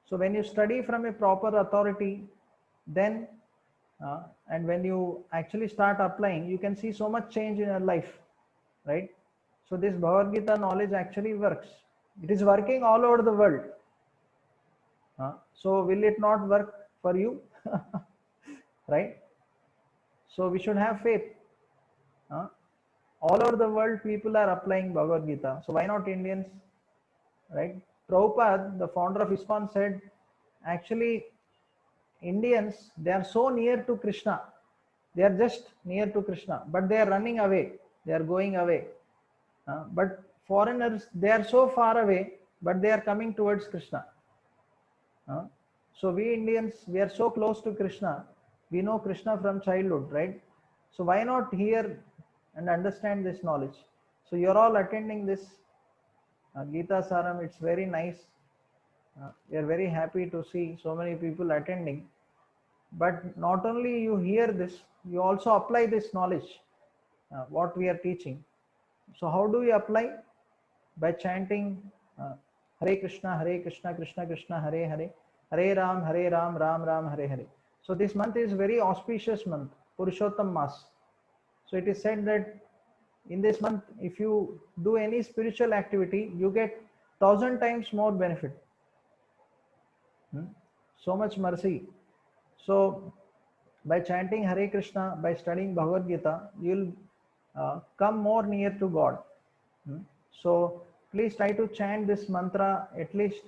So when you study from a proper authority, then and when you actually start applying, you can see so much change in your life, right? So this Bhagavad Gita knowledge actually works. It is working all over the world. So will it not work for you? Right? So we should have faith. All over the world, people are applying Bhagavad Gita. So why not Indians? Right? Prabhupada, the founder of ISKCON, said, actually, Indians, they are so near to Krishna. They are just near to Krishna, but they are running away. They are going away. But foreigners, they are so far away, but they are coming towards Krishna. So we Indians, we are so close to Krishna. We know Krishna from childhood, right? So why not hear and understand this knowledge? So you're all attending this Gita Saram. It's very nice. We are very happy to see so many people attending. But not only you hear this, you also apply this knowledge, what we are teaching. So how do we apply? By chanting Hare Krishna, Krishna Krishna, Hare Hare, Hare Ram, Ram Ram, Hare Hare. So this month is very auspicious month, Purushottam Mas. So it is said that in this month, if you do any spiritual activity, you get 1,000 times more benefit. So much mercy. So by chanting Hare Krishna, by studying Bhagavad Gita, you will come more near to God. So please try to chant this mantra at least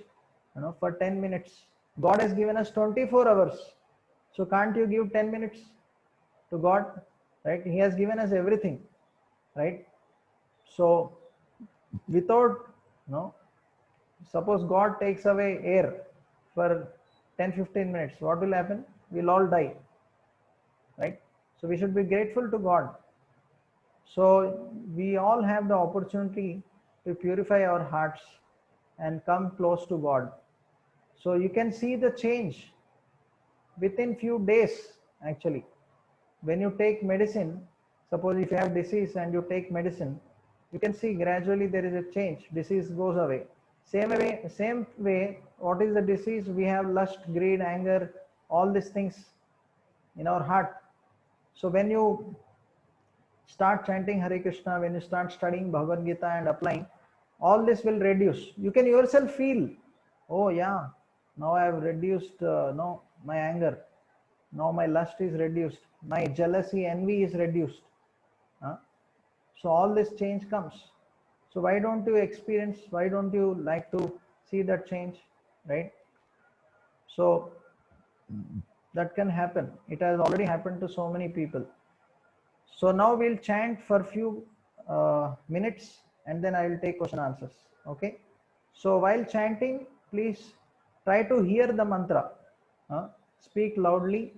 for 10 minutes. God has given us 24 hours. So can't you give 10 minutes to God? Right? He has given us everything. Right? So without, suppose God takes away air for 10-15 minutes, what will happen? We'll all die. Right? So we should be grateful to God. So we all have the opportunity to purify our hearts and come close to God. So you can see the change within few days actually. When you take medicine, suppose if you have disease and you take medicine, you can see gradually there is a change. Disease goes away. Same way, what is the disease? We have lust, greed, anger, all these things in our heart. So when you start chanting Hare Krishna, when you start studying Bhagavad Gita and applying, all this will reduce. You can yourself feel, oh yeah, now I have reduced my anger. Now my lust is reduced. My jealousy, envy is reduced. So all this change comes. So why don't you experience? Why don't you like to see that change, right? So that can happen. It has already happened to so many people. So now we'll chant for few minutes, and then I will take question answers. Okay. So while chanting, please try to hear the mantra. Speak loudly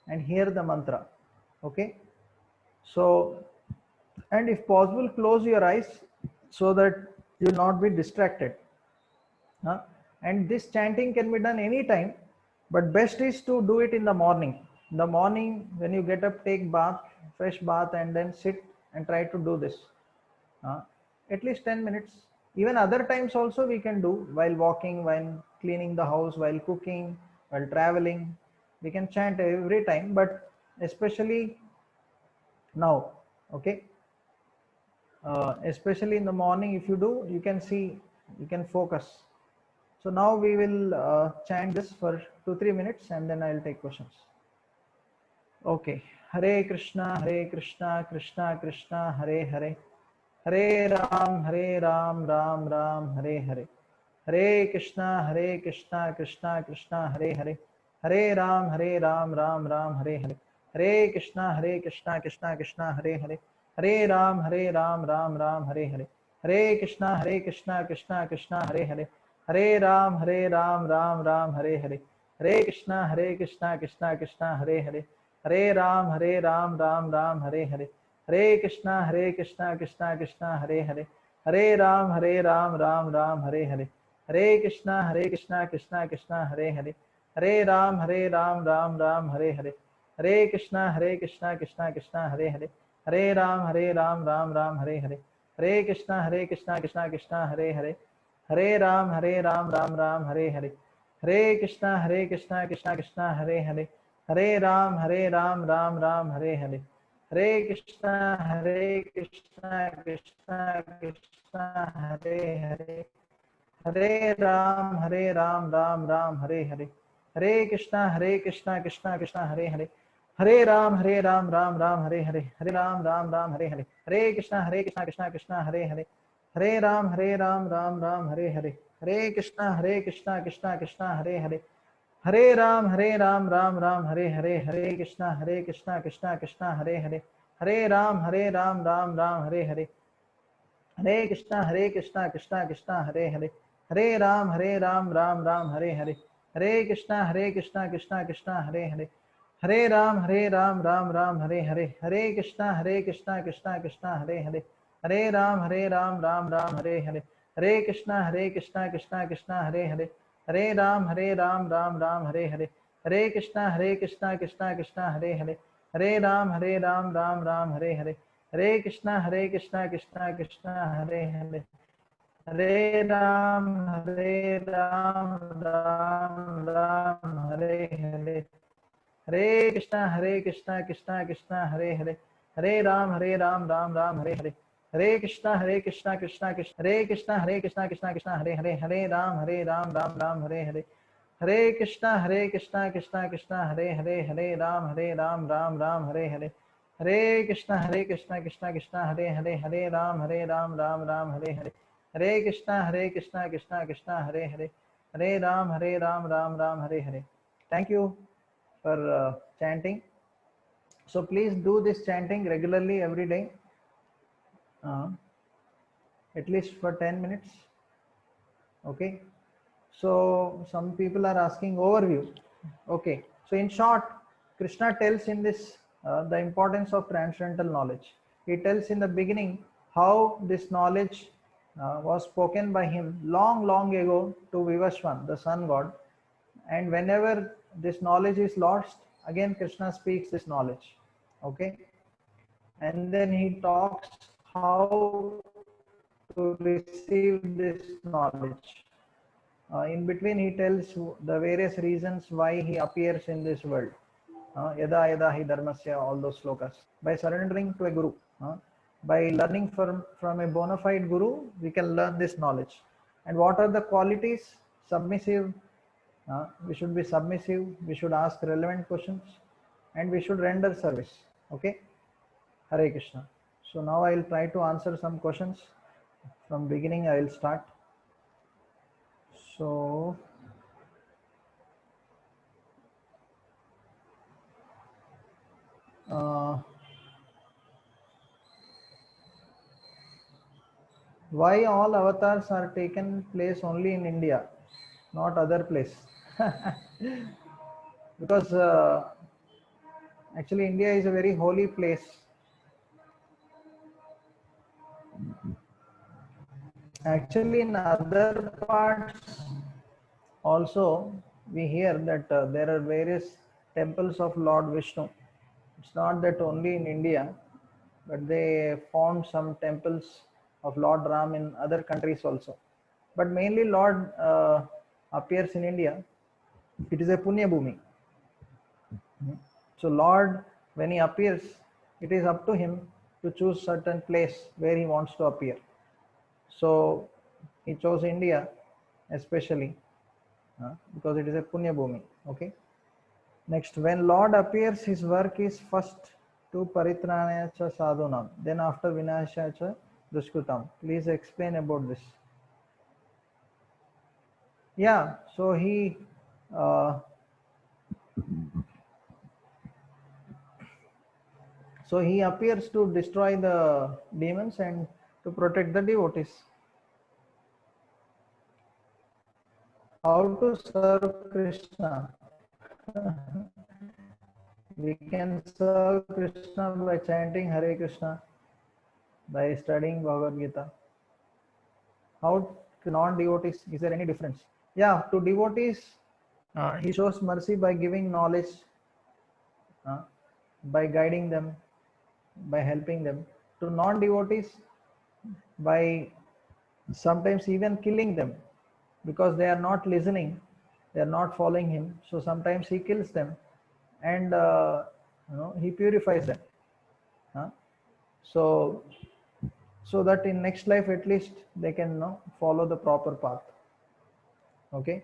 and hear the mantra. Okay. So, and if possible, close your eyes so that you will not be distracted. And this chanting can be done anytime, but best is to do it in the morning. In the morning, when you get up, take bath, fresh bath, and then sit and try to do this. At least 10 minutes. Even other times also we can do, while walking, while cleaning the house, while cooking, while traveling. We can chant every time, but especially now. Okay. Especially in the morning, if you do, you can see, you can focus. So now we will chant this for 2-3 minutes, and then I'll take questions. Okay. Hare Krishna, Krishna Krishna, Hare Hare. Hare Ram, Ram Ram, Hare Hare. Hare Krishna, Krishna Krishna, Hare Hare. Hare Ram, Ram Ram, Hare Hare. Hare Krishna, Krishna Krishna, Hare Hare. Hare Ram, Ram Ram, Hare Hare. Hare Krishna, Krishna Krishna, Hare Hare. Hare Ram, Ram Ram, Hare Hare. Hare Krishna, Krishna Krishna, Hare Hare. Hare Ram, Ram Hare Hare. Hare Krishna, Krishna Krishna, Hare Hare. Hare Ram, Ram Ram, Hare Hare. Hare Krishna, Krishna Krishna, Hare Hare. Hare Ram, Ram Ram, Hare Hare. Hare Krishna, Krishna Krishna, Hare Hare. Hare Ram, Ram Hare Hare. Hare Krishna, Krishna Hare Hare. Hare Ram, Ram Hare Hare. Hare Krishna, Krishna Hare Hare. Hare Ram, Ram Ram, Hare Hare. Hare Krishna, Krishna Krishna, Hare Hare. Hare Ram, Ram Ram, Hare Hare. Hare Krishna, Krishna Krishna, Hare Hare. Hare Ram, Ram Ram, Hare Hare. Hare Ram Hare Hare. Hare Krishna, Krishna Hare Hare. Hare Ram, Ram Hare Hare. Hare Krishna, Krishna Hare Hare. Hare Ram, Ram Hare Hare. Hare Krishna, Krishna Hare Hare. Hare Ram, Ram Hare Hare. Hare Krishna, Krishna Hare Hare. Hare Ram, Ram Ram, Hare Hare. Hare Krishna, Krishna Hare Hare. Hare Ram, Ram Ram, Hare Hare. Hare Krishna, Krishna Hare Hare. Hare Ram, Ram Ram, Hare Hare. Hare Krishna, Krishna Hare Hare. Hare Ram, Ram Ram, Hare Hare. Hare Krishna, Krishna Hare Hare. Hare Ram, Ram Ram, Hare Hare. Hare Krishna, Krishna Krishna, Hare Hare. Hare Ram, Ram Ram, Hare Hare. Hare Krishna, Krishna Hare Hare. Hare Ram, Ram Ram, Hare Hare. Hare Krishna, Krishna Krishna, Hare Krishna, Krishna Hare Hare. Hare Ram, Ram Ram, Hare Hare. Hare Krishna, Krishna Krishna, Hare Hare. Hare Ram, Ram Ram, Hare Hare. Hare Krishna, Krishna Hare Hare. Hare Ram, Ram Ram, Hare Hare. Hare Krishna, Krishna Hare Hare. Hare Ram, Ram Ram, Hare Hare. Thank you for chanting. So please do this chanting regularly every day, at least for 10 minutes. Okay. So some people are asking overview. Okay. So in short, Krishna tells in this the importance of transcendental knowledge. He tells in the beginning how this knowledge was spoken by him long ago to Vivaswan, the sun god. And whenever this knowledge is lost, again Krishna speaks this knowledge. Okay. And then he talks how to receive this knowledge. In between, he tells the various reasons why he appears in this world. Yada yada hi dharmasya, all those slokas. By surrendering to a guru, by learning from a bona fide guru, we can learn this knowledge. And what are the qualities? Submissive, We should be submissive, we should ask relevant questions, and we should render service. Okay, Hare Krishna. So now I will try to answer some questions. From beginning I will start. So why all avatars are taken place only in India, not other place? Because actually India is a very holy place. Actually in other parts also we hear that there are various temples of Lord Vishnu. It's not that only in India, but they found some temples of Lord Ram in other countries also. But mainly Lord appears in India. It is a Punya Bhumi. So Lord, when he appears, it is up to him to choose certain place where he wants to appear. So he chose India especially because it is a Punya Bhumi. Okay. Next, when Lord appears, his work is first to Paritranaya cha sadhunam, then after Vinashaya cha dushkutam. Please explain about this. Yeah, so uh, he appears to destroy the demons and to protect the devotees. How to serve Krishna? We can serve Krishna by chanting Hare Krishna, by studying Bhagavad Gita. How to non-devotees, is there any difference? Yeah, to devotees, he shows mercy by giving knowledge, uh, by guiding them, by helping them. To non-devotees, by sometimes even killing them, because they are not listening, they are not following him. So sometimes he kills them, and he purifies them. So that in next life at least they can follow the proper path. Okay.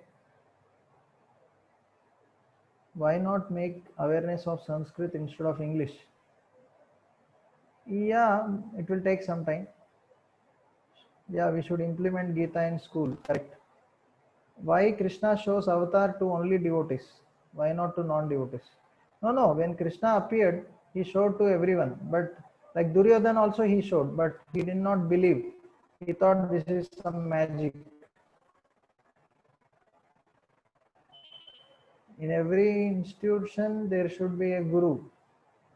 Why not make awareness of Sanskrit instead of English? Yeah, it will take some time. Yeah, we should implement Gita in school. Correct. Why Krishna shows avatar to only devotees? Why not to non-devotees? No. When Krishna appeared, he showed to everyone. But like Duryodhana also he showed, but he did not believe. He thought this is some magic. In every institution, there should be a guru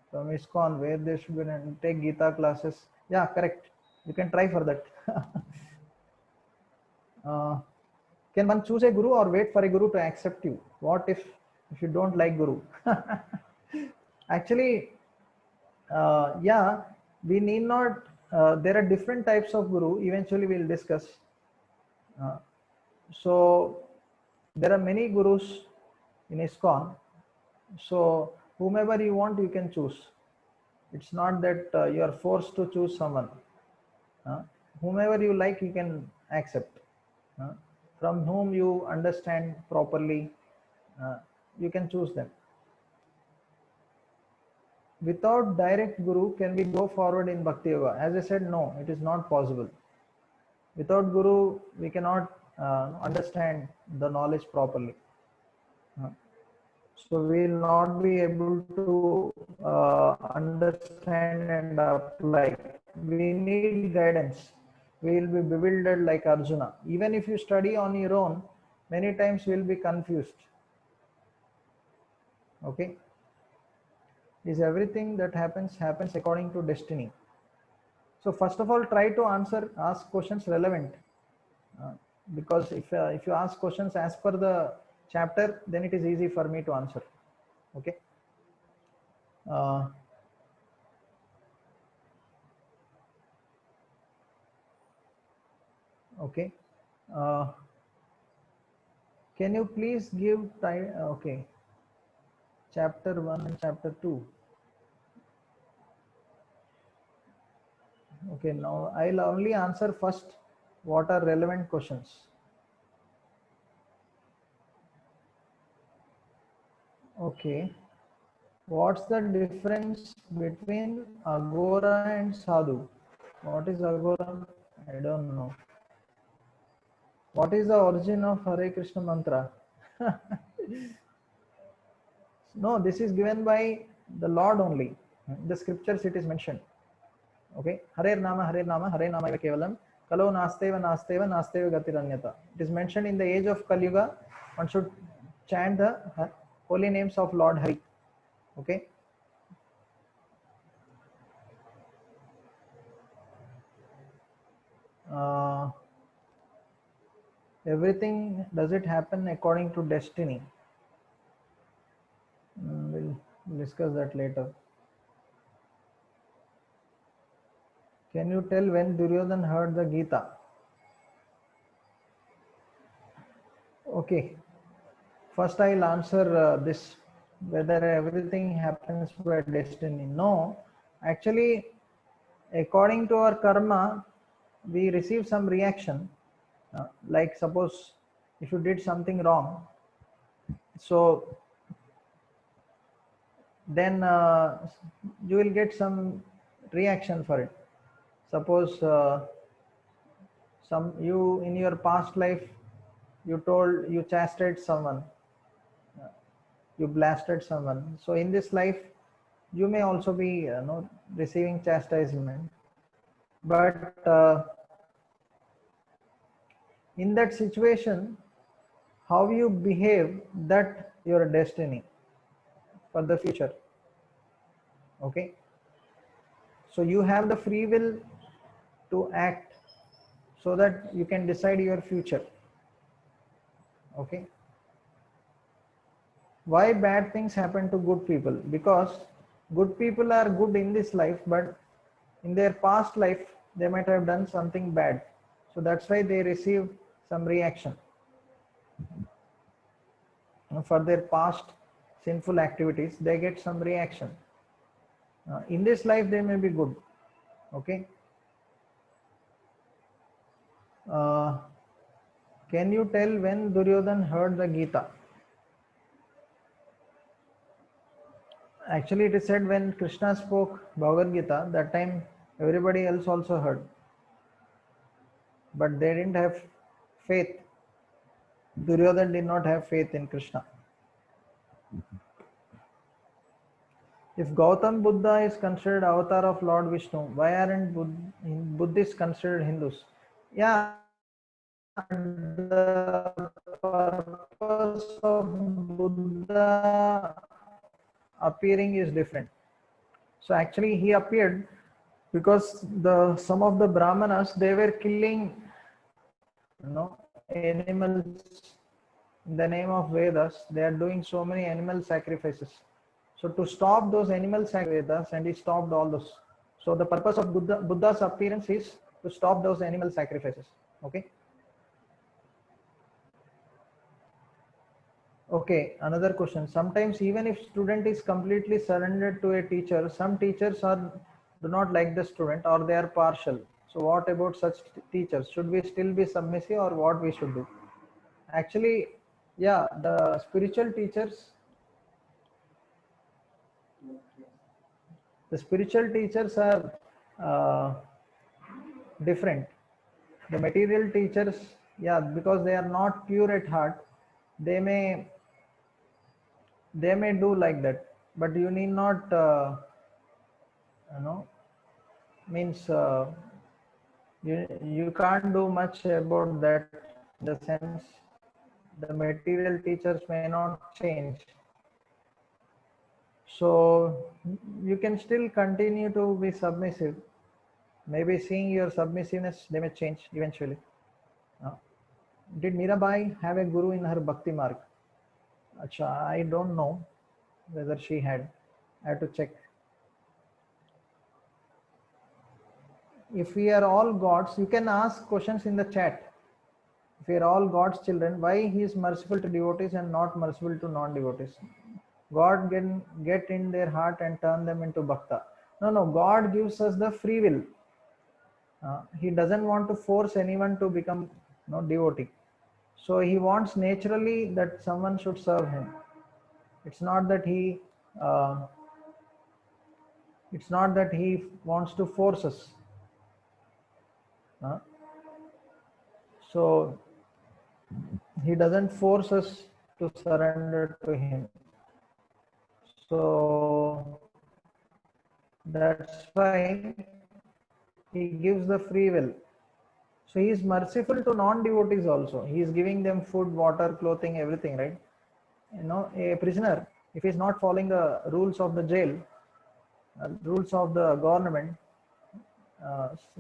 from ISKCON where there should be take Gita classes. Yeah, correct. You can try for that. Can one choose a guru or wait for a guru to accept you? What if you don't like guru? Actually, yeah, we need not. There are different types of guru. Eventually, we'll discuss. Uh, so there are many gurus in ISKCON. So whomever you want, you can choose. It's not that you are forced to choose someone. Whomever you like, you can accept. From whom you understand properly, you can choose them. Without direct guru, can we go forward in Bhakti Yoga? As I said, no, it is not possible. Without guru, we cannot understand the knowledge properly. So we will not be able to understand and apply. We need guidance. We will be bewildered like Arjuna. Even if you study on your own, many times we will be confused. Okay. Is everything that happens according to destiny? So first of all, try to ask questions relevant, because if you ask questions as per the chapter, then it is easy for me to answer. Okay. Okay. Can you please give time? Okay. Chapter 1 and chapter 2. Okay, now I'll only answer first what are relevant questions. Okay. What's the difference between Agora and Sadhu? What is Agora? I don't know. What is the origin of Hare Krishna mantra? No, this is given by the Lord only. In the scriptures it is mentioned. Okay. Hare Nama, Hare Nama Kevalam. Kalo Nasteva Gatiranyata. It is mentioned in the age of Kali Yuga. One should chant the holy names of Lord Hari. Okay. Uh, everything, does it happen according to destiny? We'll discuss that later. Can you tell when Duryodhan heard the Gita? Okay. First, I'll answer this, whether everything happens by destiny. No, actually, according to our karma, we receive some reaction. Like suppose if you did something wrong, so then you will get some reaction for it. Suppose some you in your past life you chastised someone, you blasted someone. So in this life, you may also be receiving chastisement, but in that situation, how you behave, that your destiny for the future. Okay, so you have the free will to act so that you can decide your future. Okay, why bad things happen to good people? Because good people are good in this life, but in their past life they might have done something bad, so that's why they receive some reaction for their past sinful activities. They get some reaction. In this life they may be good. Okay. Can you tell when Duryodhan heard the Gita? Actually, it is said when Krishna spoke Bhagavad Gita, that time everybody else also heard, but they didn't have faith. Duryodhan did not have faith in Krishna. If Gautam Buddha is considered avatar of Lord Vishnu, why aren't Buddhists considered Hindus? Yeah, the purpose of Buddha appearing is different. So actually he appeared because some of the Brahmanas, they were killing animals in the name of Vedas. They are doing so many animal sacrifices. So to stop those animal sacrifices, and he stopped all those. So the purpose of Buddha's appearance is to stop those animal sacrifices. Okay. Okay, another question. Sometimes even if student is completely surrendered to a teacher, some teachers do not like the student, or they are partial. So what about such teachers? Should we still be submissive, or what we should do? Actually, yeah, the spiritual teachers are uh, different. The material teachers, yeah, because they are not pure at heart, they may do like that, but you need not you know means you can't do much about that. In the sense, the material teachers may not change, so you can still continue to be submissive. Maybe seeing your submissiveness, they may change eventually. uh, did Mirabai have a guru in her bhakti marg? Acha, I don't know whether she had. I have to check. If we are all gods, you can ask questions in the chat. If we are all God's children, why he is merciful to devotees and not merciful to non-devotees? God can get in their heart and turn them into bhakta. No, God gives us the free will. He doesn't want to force anyone to become devotee. So he wants naturally that someone should serve him. It's not that he wants to force us. So he doesn't force us to surrender to him. So that's why he gives the free will. So he is merciful to non-devotees also. He is giving them food, water, clothing, everything, right? You know, a prisoner, if he is not following the rules of the jail, rules of the government,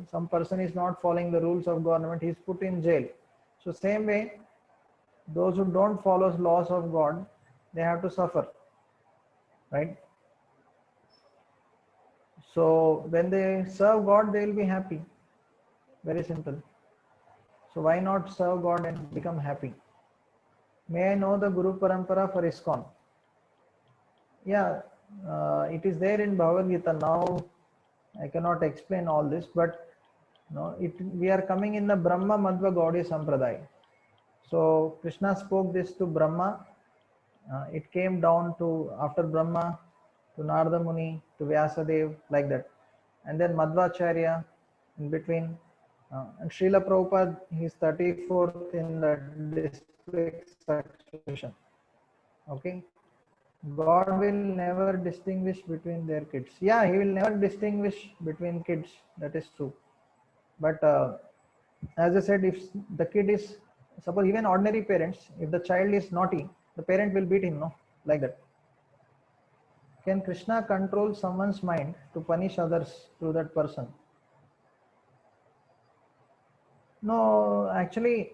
some person is not following the rules of government, he is put in jail. So same way, those who don't follow laws of God, they have to suffer, right? So when they serve God, they will be happy. Very simple. So why not serve God and become happy? May I know the Guru Parampara for ISKCON? Yeah, it is there in Bhagavad Gita. Now I cannot explain all this, but we are coming in the Brahma Madhva Gaudiya Sampradaya. So Krishna spoke this to Brahma. It came down to after Brahma to Narada Muni to Vyasadev, like that, and then Madhvacharya in between. And Srila Prabhupada, he is 34th in the district succession. Okay, God will never distinguish between their kids. Yeah, he will never distinguish between kids. That is true. But as I said, if the kid is, suppose even ordinary parents, if the child is naughty, the parent will beat him, no? Like that. Can Krishna control someone's mind to punish others through that person? No, actually,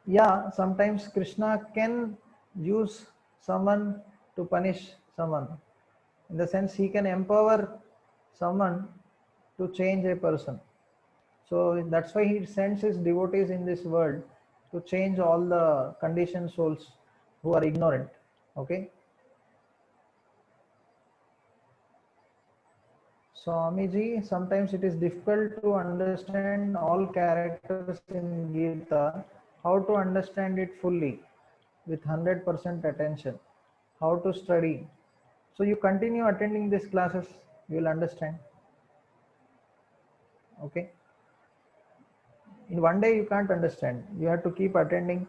yeah, sometimes Krishna can use someone to punish someone. In the sense, he can empower someone to change a person. So that's why he sends his devotees in this world to change all the conditioned souls who are ignorant. Okay. Swamiji, sometimes it is difficult to understand all characters in Gita. How to understand it fully with 100% attention? How to study? So you continue attending these classes, you will understand. Okay. In one day you can't understand. You have to keep attending.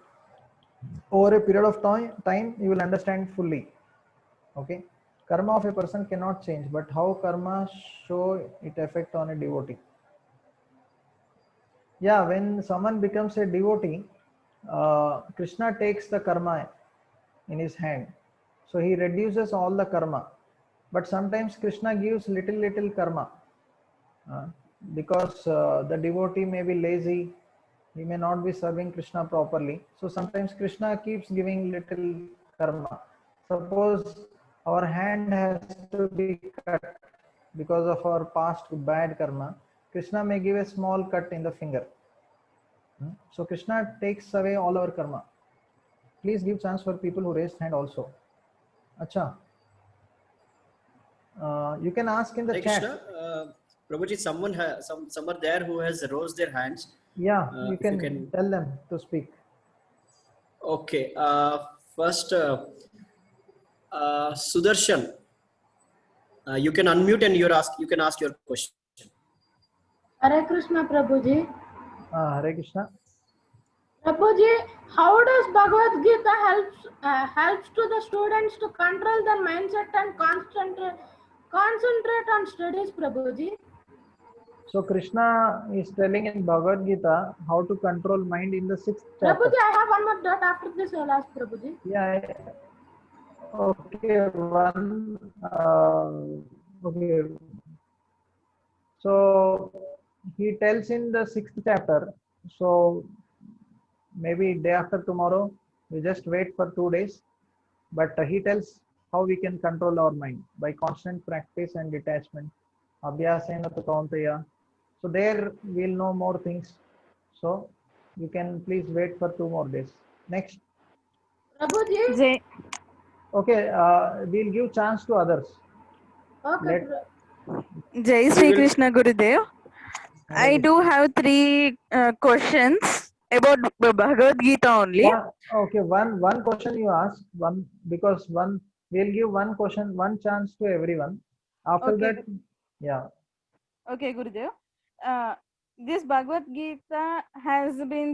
Over a period of time you will understand fully. Okay. Karma of a person cannot change, but how karma show it effect on a devotee? Yeah, when someone becomes a devotee, Krishna takes the karma in his hand. So he reduces all the karma. But sometimes Krishna gives little karma because the devotee may be lazy, he may not be serving Krishna properly. So sometimes Krishna keeps giving little karma. Suppose our hand has to be cut because of our past bad karma, Krishna may give a small cut in the finger. So Krishna takes away all our karma. Please give chance for people who raised hand also. Acha. You can ask in the chat. Krishna, Prabhuji, someone there who has raised their hands. Yeah, you can tell them to speak. Okay. First, Sudarshan, you can unmute and you can ask your question. Hare Krishna, Prabhuji. Hare Krishna. Prabhuji, how does Bhagavad Gita helps to the students to control their mindset and concentrate on studies, Prabhuji? So Krishna is telling in Bhagavad Gita how to control mind in the 6th chapter. Prabhuji, I have one more doubt. After this, I'll ask Prabhuji. Yeah. Okay. Okay. So he tells in the 6th chapter. So maybe day after tomorrow, we just wait for 2 days. But he tells how we can control our mind by constant practice and detachment. Abhyasena tu kauntaya. So there we'll know more things. So you can please wait for 2 more days. Next. Prabhuji. Okay, we'll give chance to others. Okay. Jai Sri Krishna Gurudev. I do have 3 questions. about Bhagavad Gita only. Okay, one question you ask, one, because one, we'll give one question, one chance to everyone. After Okay. that, yeah. Okay, Gurudev. This Bhagavad Gita has been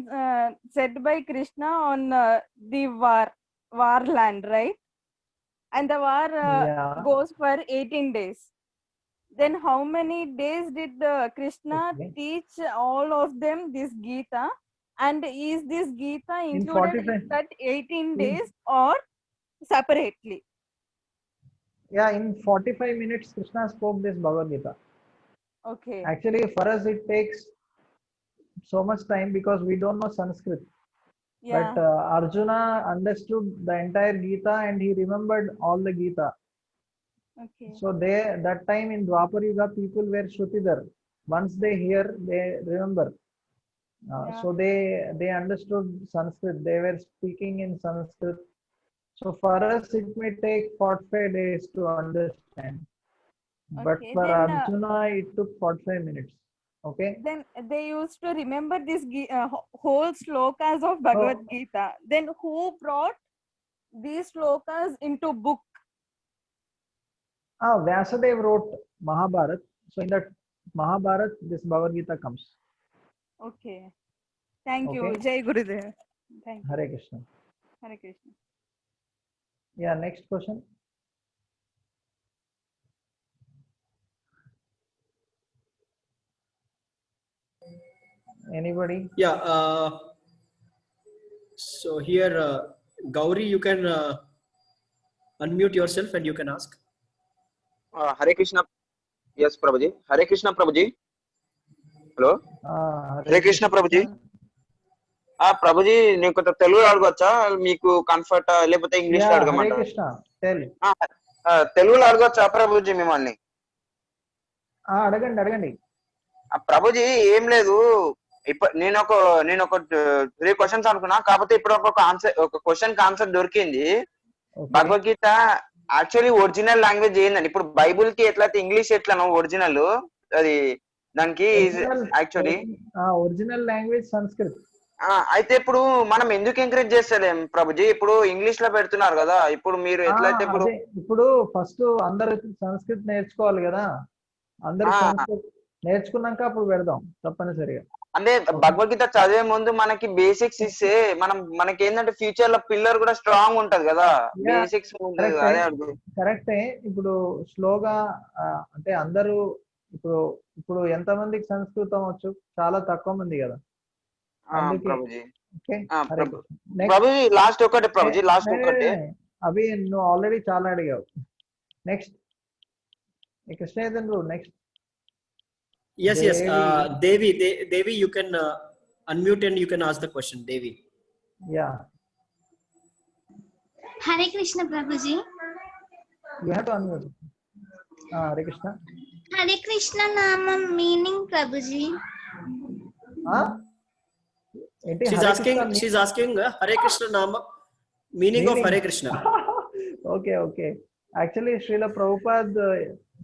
said by Krishna on the war land, right? And the war Yeah. goes for 18 days. Then how many days did Krishna Okay. teach all of them this Gita? And is this Gita In included 45 in that 18 in- days or separately? Yeah, in 45 minutes, Krishna spoke this Bhagavad Gita. Okay. Actually, for us, it takes so much time because we don't know Sanskrit. Yeah. But Arjuna understood the entire Gita and he remembered all the Gita. Okay. So that time in Dwapar Yuga, people were Shrutidhar. Once they hear, they remember. Yeah. So they understood Sanskrit. They were speaking in Sanskrit. So for us, it may take 45 days to understand. But Okay, for then, Arjuna, it took 45 minutes. Okay. Then they used to remember this whole slokas of Bhagavad So, Gita. Then who brought these slokas into book? Vyasadeva wrote Mahabharat. So in that Mahabharat, this Bhagavad Gita comes. Okay. Thank you. Okay. Jai Gurudev. Thank you. Hare Krishna. Hare Krishna. Yeah, next question. Anybody? Yeah. So here, Gauri, you can unmute yourself and you can ask. Hare Krishna. Yes, Prabhuji. Hare Krishna, Prabhuji. Hello. Hare Krishna, Prabhuji. Prabhuji నేను కొంత తెలుగులో అడగొచ్చా మీకు comfort లేకపోతే English లో Hare అడగమంటారా Krishna. Tell. తెలుగులో అడగొచ్చా ప్రభుజీ మిమ్మల్ని అడగండి. ప్రభుజీ ఏం లేదు నేను ఒక 3 క్వశ్చన్స్ అనుకున్నా కాకపోతే ఇప్పుడు ఒక క్వశ్చన్ కి ఆన్సర్ దొరికింది. భగవద్గీత యాక్చువల్లీ ఒరిజినల్ లాంగ్వేజ్ ఏందండి? ఇప్పుడు బైబుల్ కి ఎట్లయితే ఇంగ్లీష్ ఎట్లా ఒరిజినల్ అది దానికి యాక్చువల్లీ ఒరిజినల్ లాంగ్వేజ్ సంస్కృత్. అయితే ఇప్పుడు మనం ఎందుకు ఎంకరేజ్ చేస్తలేం ప్రభుజీ? ఇప్పుడు ఇంగ్లీష్ లో పెడుతున్నారు కదా, ఇప్పుడు మీరు ఎట్లయితే ఇప్పుడు ఫస్ట్ అందరు సంస్కృత్ నేర్చుకోవాలి కదా, అందరు సంస్కృత్ నేర్చుకున్నాక అప్పుడు పెడదాం తప్పనిసరిగా. అంటే భగవద్గీత చదివే ముందు మనకి బేసిక్స్ ఇస్తే మనకి ఏంటంటే ఫ్యూచర్ లో పిల్లర్ కూడా స్ట్రాంగ్ ఉంటది కదా, బేసిక్స్ కరెక్టే. ఇప్పుడు స్లోగా అంటే అందరూ ఇప్పుడు ఎంత మందికి సంస్కృతం వచ్చు? చాలా తక్కువ మంది కదా. ప్రభుజీ లాస్ట్ ఒకటి అవి నువ్వు ఆల్రెడీ చాలా అడిగావు. Next Krishnendra next. Yes. Devi, you can unmute and you can ask the question, Devi. Yeah. Hare Krishna, Prabhuji. You have to unmute. Hare Krishna. Hare Krishna nama meaning, Prabhuji. She's asking Hare Krishna nama meaning of Hare Krishna. Okay. Actually, Srila Prabhupada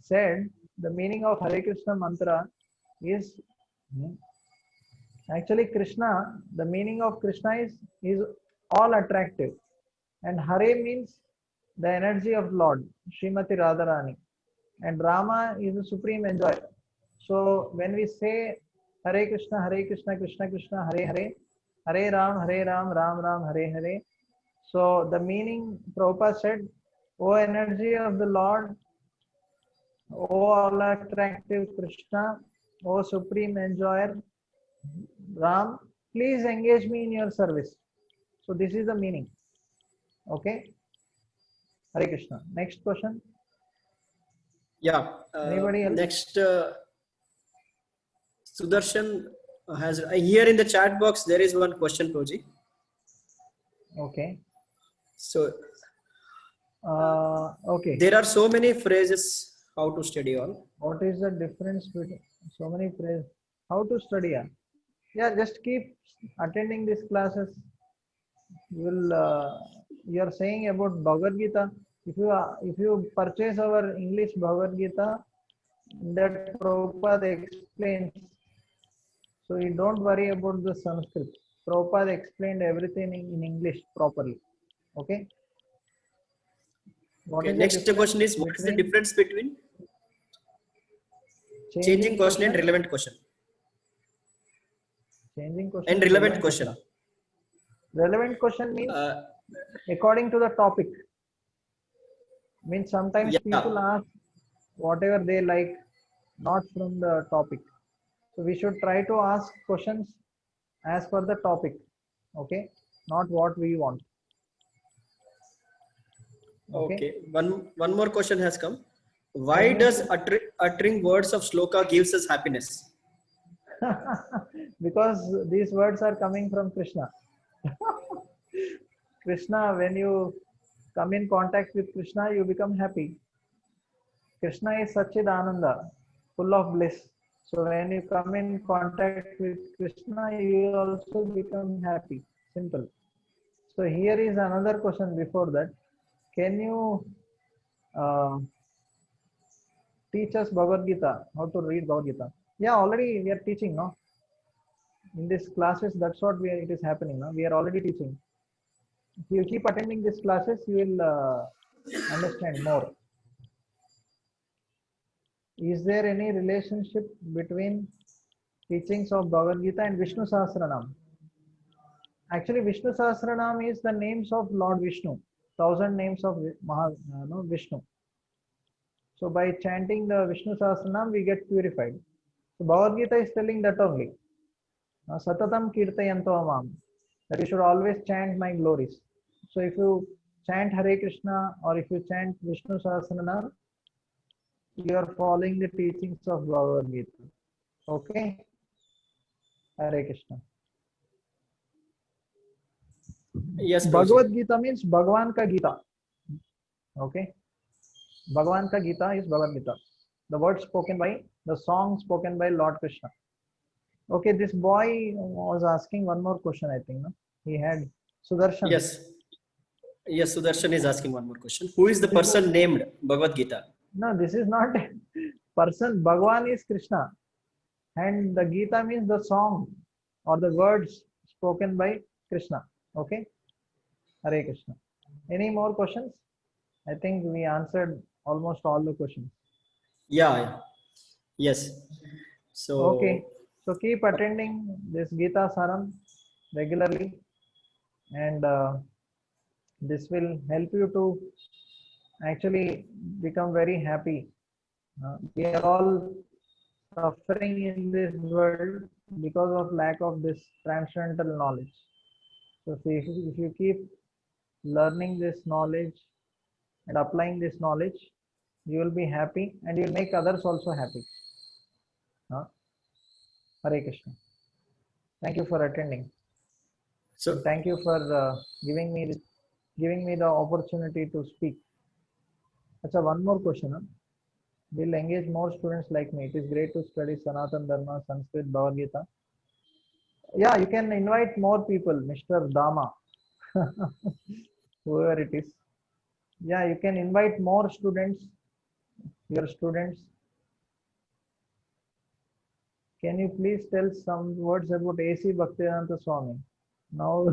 said the meaning of Hare Krishna mantra is actually Krishna. The meaning of Krishna is all attractive, and Hare means the energy of Lord Srimati Radharani, and Rama is the supreme enjoyer. So when we say Hare Krishna, Krishna Krishna, Hare Hare, Hare Ram, Ram Ram, Hare Hare. So the meaning, Prabhupada said, O energy of the Lord, O all attractive Krishna, O supreme enjoyer Ram, please engage me in your service. So this is the meaning. Okay. Hare Krishna. Next question. Yeah. Anybody else? Next, Sudarshan has here in the chat box. There is one question, Proji. Okay. So. Okay. There are so many phrases. How to study all? What is the difference between so many phrases? How to study? Yeah, just keep attending these classes. You are saying about Bhagavad Gita. If you purchase our English Bhagavad Gita, that Prabhupada explains. So you don't worry about the Sanskrit. Prabhupada explained everything in English properly. Okay. What Okay. is the Next difference question is, what is the between difference between changing question and relevant question? Changing question And relevant question. Relevant question means Uh, according to the topic. Means sometimes Yeah. people ask whatever they like, not from the topic. So we should try to ask questions as per the topic. Okay, not what we want. Okay. One more question has come. Why Can you does uttering words of shloka gives us happiness? because these words are coming from Krishna. Krishna, when you come in contact with Krishna, you become happy. Krishna is Satchid Ananda, full of bliss. So when you come in contact with Krishna, you also become happy. Simple. So here is another question before that. Can you teach us Bhagavad Gita, how to read Bhagavad Gita? Yeah, already we are teaching, no? In these classes, that's what it is happening, no? We are already teaching. If you keep attending these classes, you will understand more. Is there any relationship between teachings of Bhagavad Gita and Vishnu Sahasranam? Actually, Vishnu Sahasranam is the names of Lord Vishnu, 1,000 names of Vishnu. So by chanting the Vishnu Sahasranam, we get purified. So Bhagavad Gita is telling that only. Satatam kirtayanto amam. That you should always chant my glories. So if you chant Hare Krishna or if you chant Vishnu Sahasranam, you are following the teachings of Bhagavad Gita. Okay? Hare Krishna. Yes, Bhagavad Gita means Bhagwan ka Gita. Okay? Bhagwan ka Gita is Bhagavad Gita. The word spoken by, the song spoken by Lord Krishna. Okay, this boy was asking one more question, I think. No? He had Sudarshan. Yes. Yes, Sudarshan is asking one more question. Who is the person named Bhagavad Gita? No, this is not a person. Bhagwan is Krishna. And the Gita means the song or the words spoken by Krishna. Okay? Hare Krishna. Any more questions? I think we answered almost all the questions. Yeah. Yes. So. Okay. So keep attending this Gita Saram regularly. And this will help you to actually become very happy. We are all suffering in this world because of lack of this transcendental knowledge. So if you keep learning this knowledge and applying this knowledge, you will be happy and you will make others also happy. Hare Krishna. Thank you for attending. So thank you for giving me the opportunity to speak. Achha, one more question. Will engage more students like me. It is great to study Sanatan Dharma, Sanskrit, Bhagavad Gita. Yeah, you can invite more people, Mr. Dama, whoever it is. Yeah, you can invite more students, your students. Can you please tell some words about A.C. Bhaktivedanta Swami? Now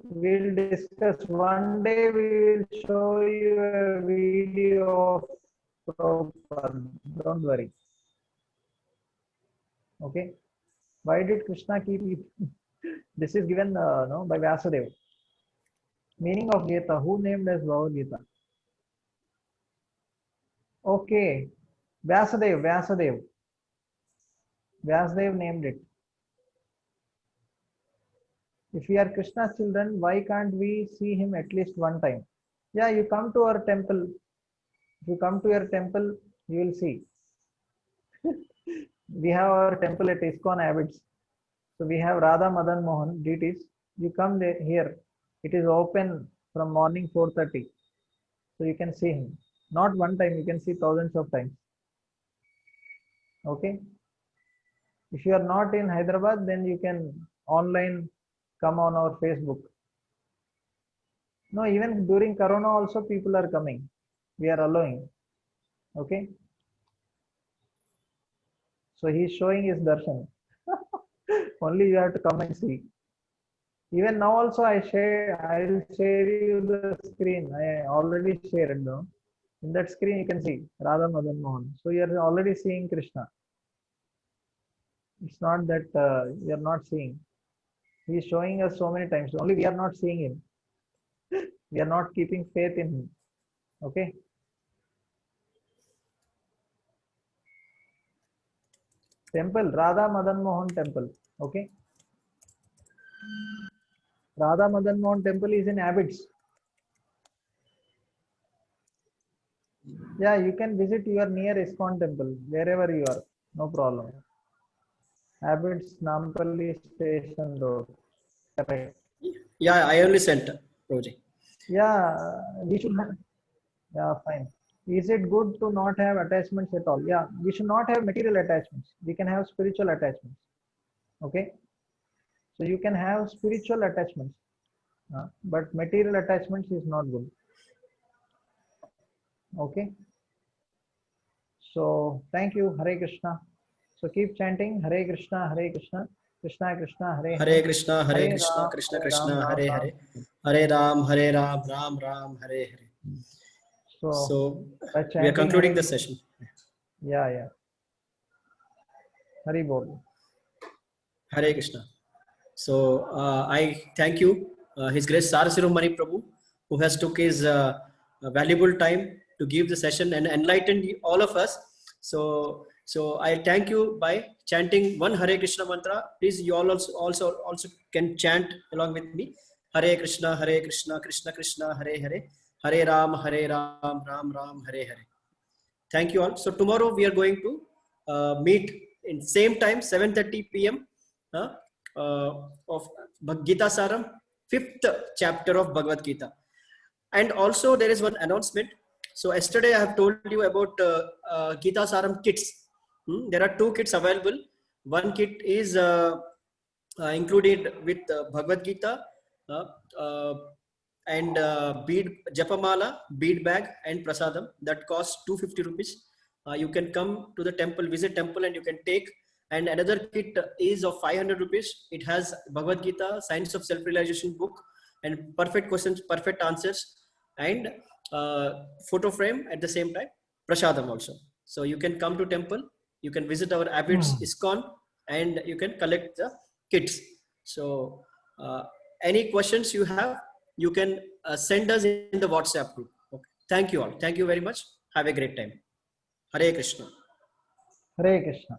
we'll discuss. One day we will show you a video of Prabhupada. Don't worry. Okay. Why did Krishna keep it? This is given by Vyasadeva. Meaning of Gita. Who named as Bhagavad Gita? Okay. Vyasadeva named it. If we are Krishna's children, why can't we see him at least one time? Yeah, you come to our temple. If you come to your temple, you will see. We have our temple at ISKCON Abbots. So we have Radha Madan Mohan deities. You come there, here. It is open from morning 4:30. So you can see him. Not one time, you can see thousands of times. Okay. If you are not in Hyderabad, then you can online come on our Facebook. No, even during Corona also people are coming. We are allowing. Okay. So he is showing his darshan. Only you have to come and see. Even now also I'll share you the screen. I already shared now. In that screen you can see Radha Madan Mohan. So you are already seeing Krishna. It's not that you are not seeing. He is showing us so many times. Only we are not seeing him. We are not keeping faith in him. Okay. Temple, Radha Madan Mohan temple. Okay. Radha Madan Mohan temple is in Abbots. Yeah, you can visit your near ISKCON temple wherever you are. No problem. Abbots, Nampalli Station Road. Correct. Yeah, I only sent, Prabhuji. Yeah, we should have. Yeah, fine. Is it good to not have attachments at all? Yeah, we should not have material attachments. We can have spiritual attachments. Okay. So you can have spiritual attachments, but material attachments is not good. Okay. So thank you. Hare Krishna. So keep chanting Hare Krishna, Hare Krishna, Krishna Krishna, Hare Hare Krishna, Hare Krishna, Ram, Krishna Hare Ram, Krishna, Ram Hare Ram. Hare, Hare Ram, Hare Ram, Ram Ram, Hare Hare. So by we are chanting concluding Hare- the session. Yeah. Hari Bol. Hare Krishna. So I thank you, His Grace Sar Siromani Prabhu, who has took his valuable time to give the session and enlightened all of us. So I thank you by chanting one Hare Krishna mantra. Please, you all also can chant along with me. Hare Krishna, Krishna Krishna, Hare Hare, Hare Ram, Ram Ram, Hare Hare. Thank you all. So tomorrow we are going to meet in same time 7:30 p.m. Of Gita Saram, 5th chapter of Bhagavad Gita. And also there is one announcement. So yesterday I have told you about Gita Saram kits. There are 2 kits available. One kit is included with Bhagavad Gita and bead Japamala, bead bag and prasadam. That costs 250 rupees. You can come to the temple, visit temple, and you can take. And another kit is of 500 rupees. It has Bhagavad Gita, Science of Self-Realization book, and perfect questions, perfect answers, and photo frame at the same time, prasadam also. So you can come to temple, you can visit our Abbots ISKCON, and you can collect the kits. So any questions you have, you can send us in the WhatsApp group. Okay. Thank you all. Thank you very much. Have a great time. Hare Krishna. Hare Krishna.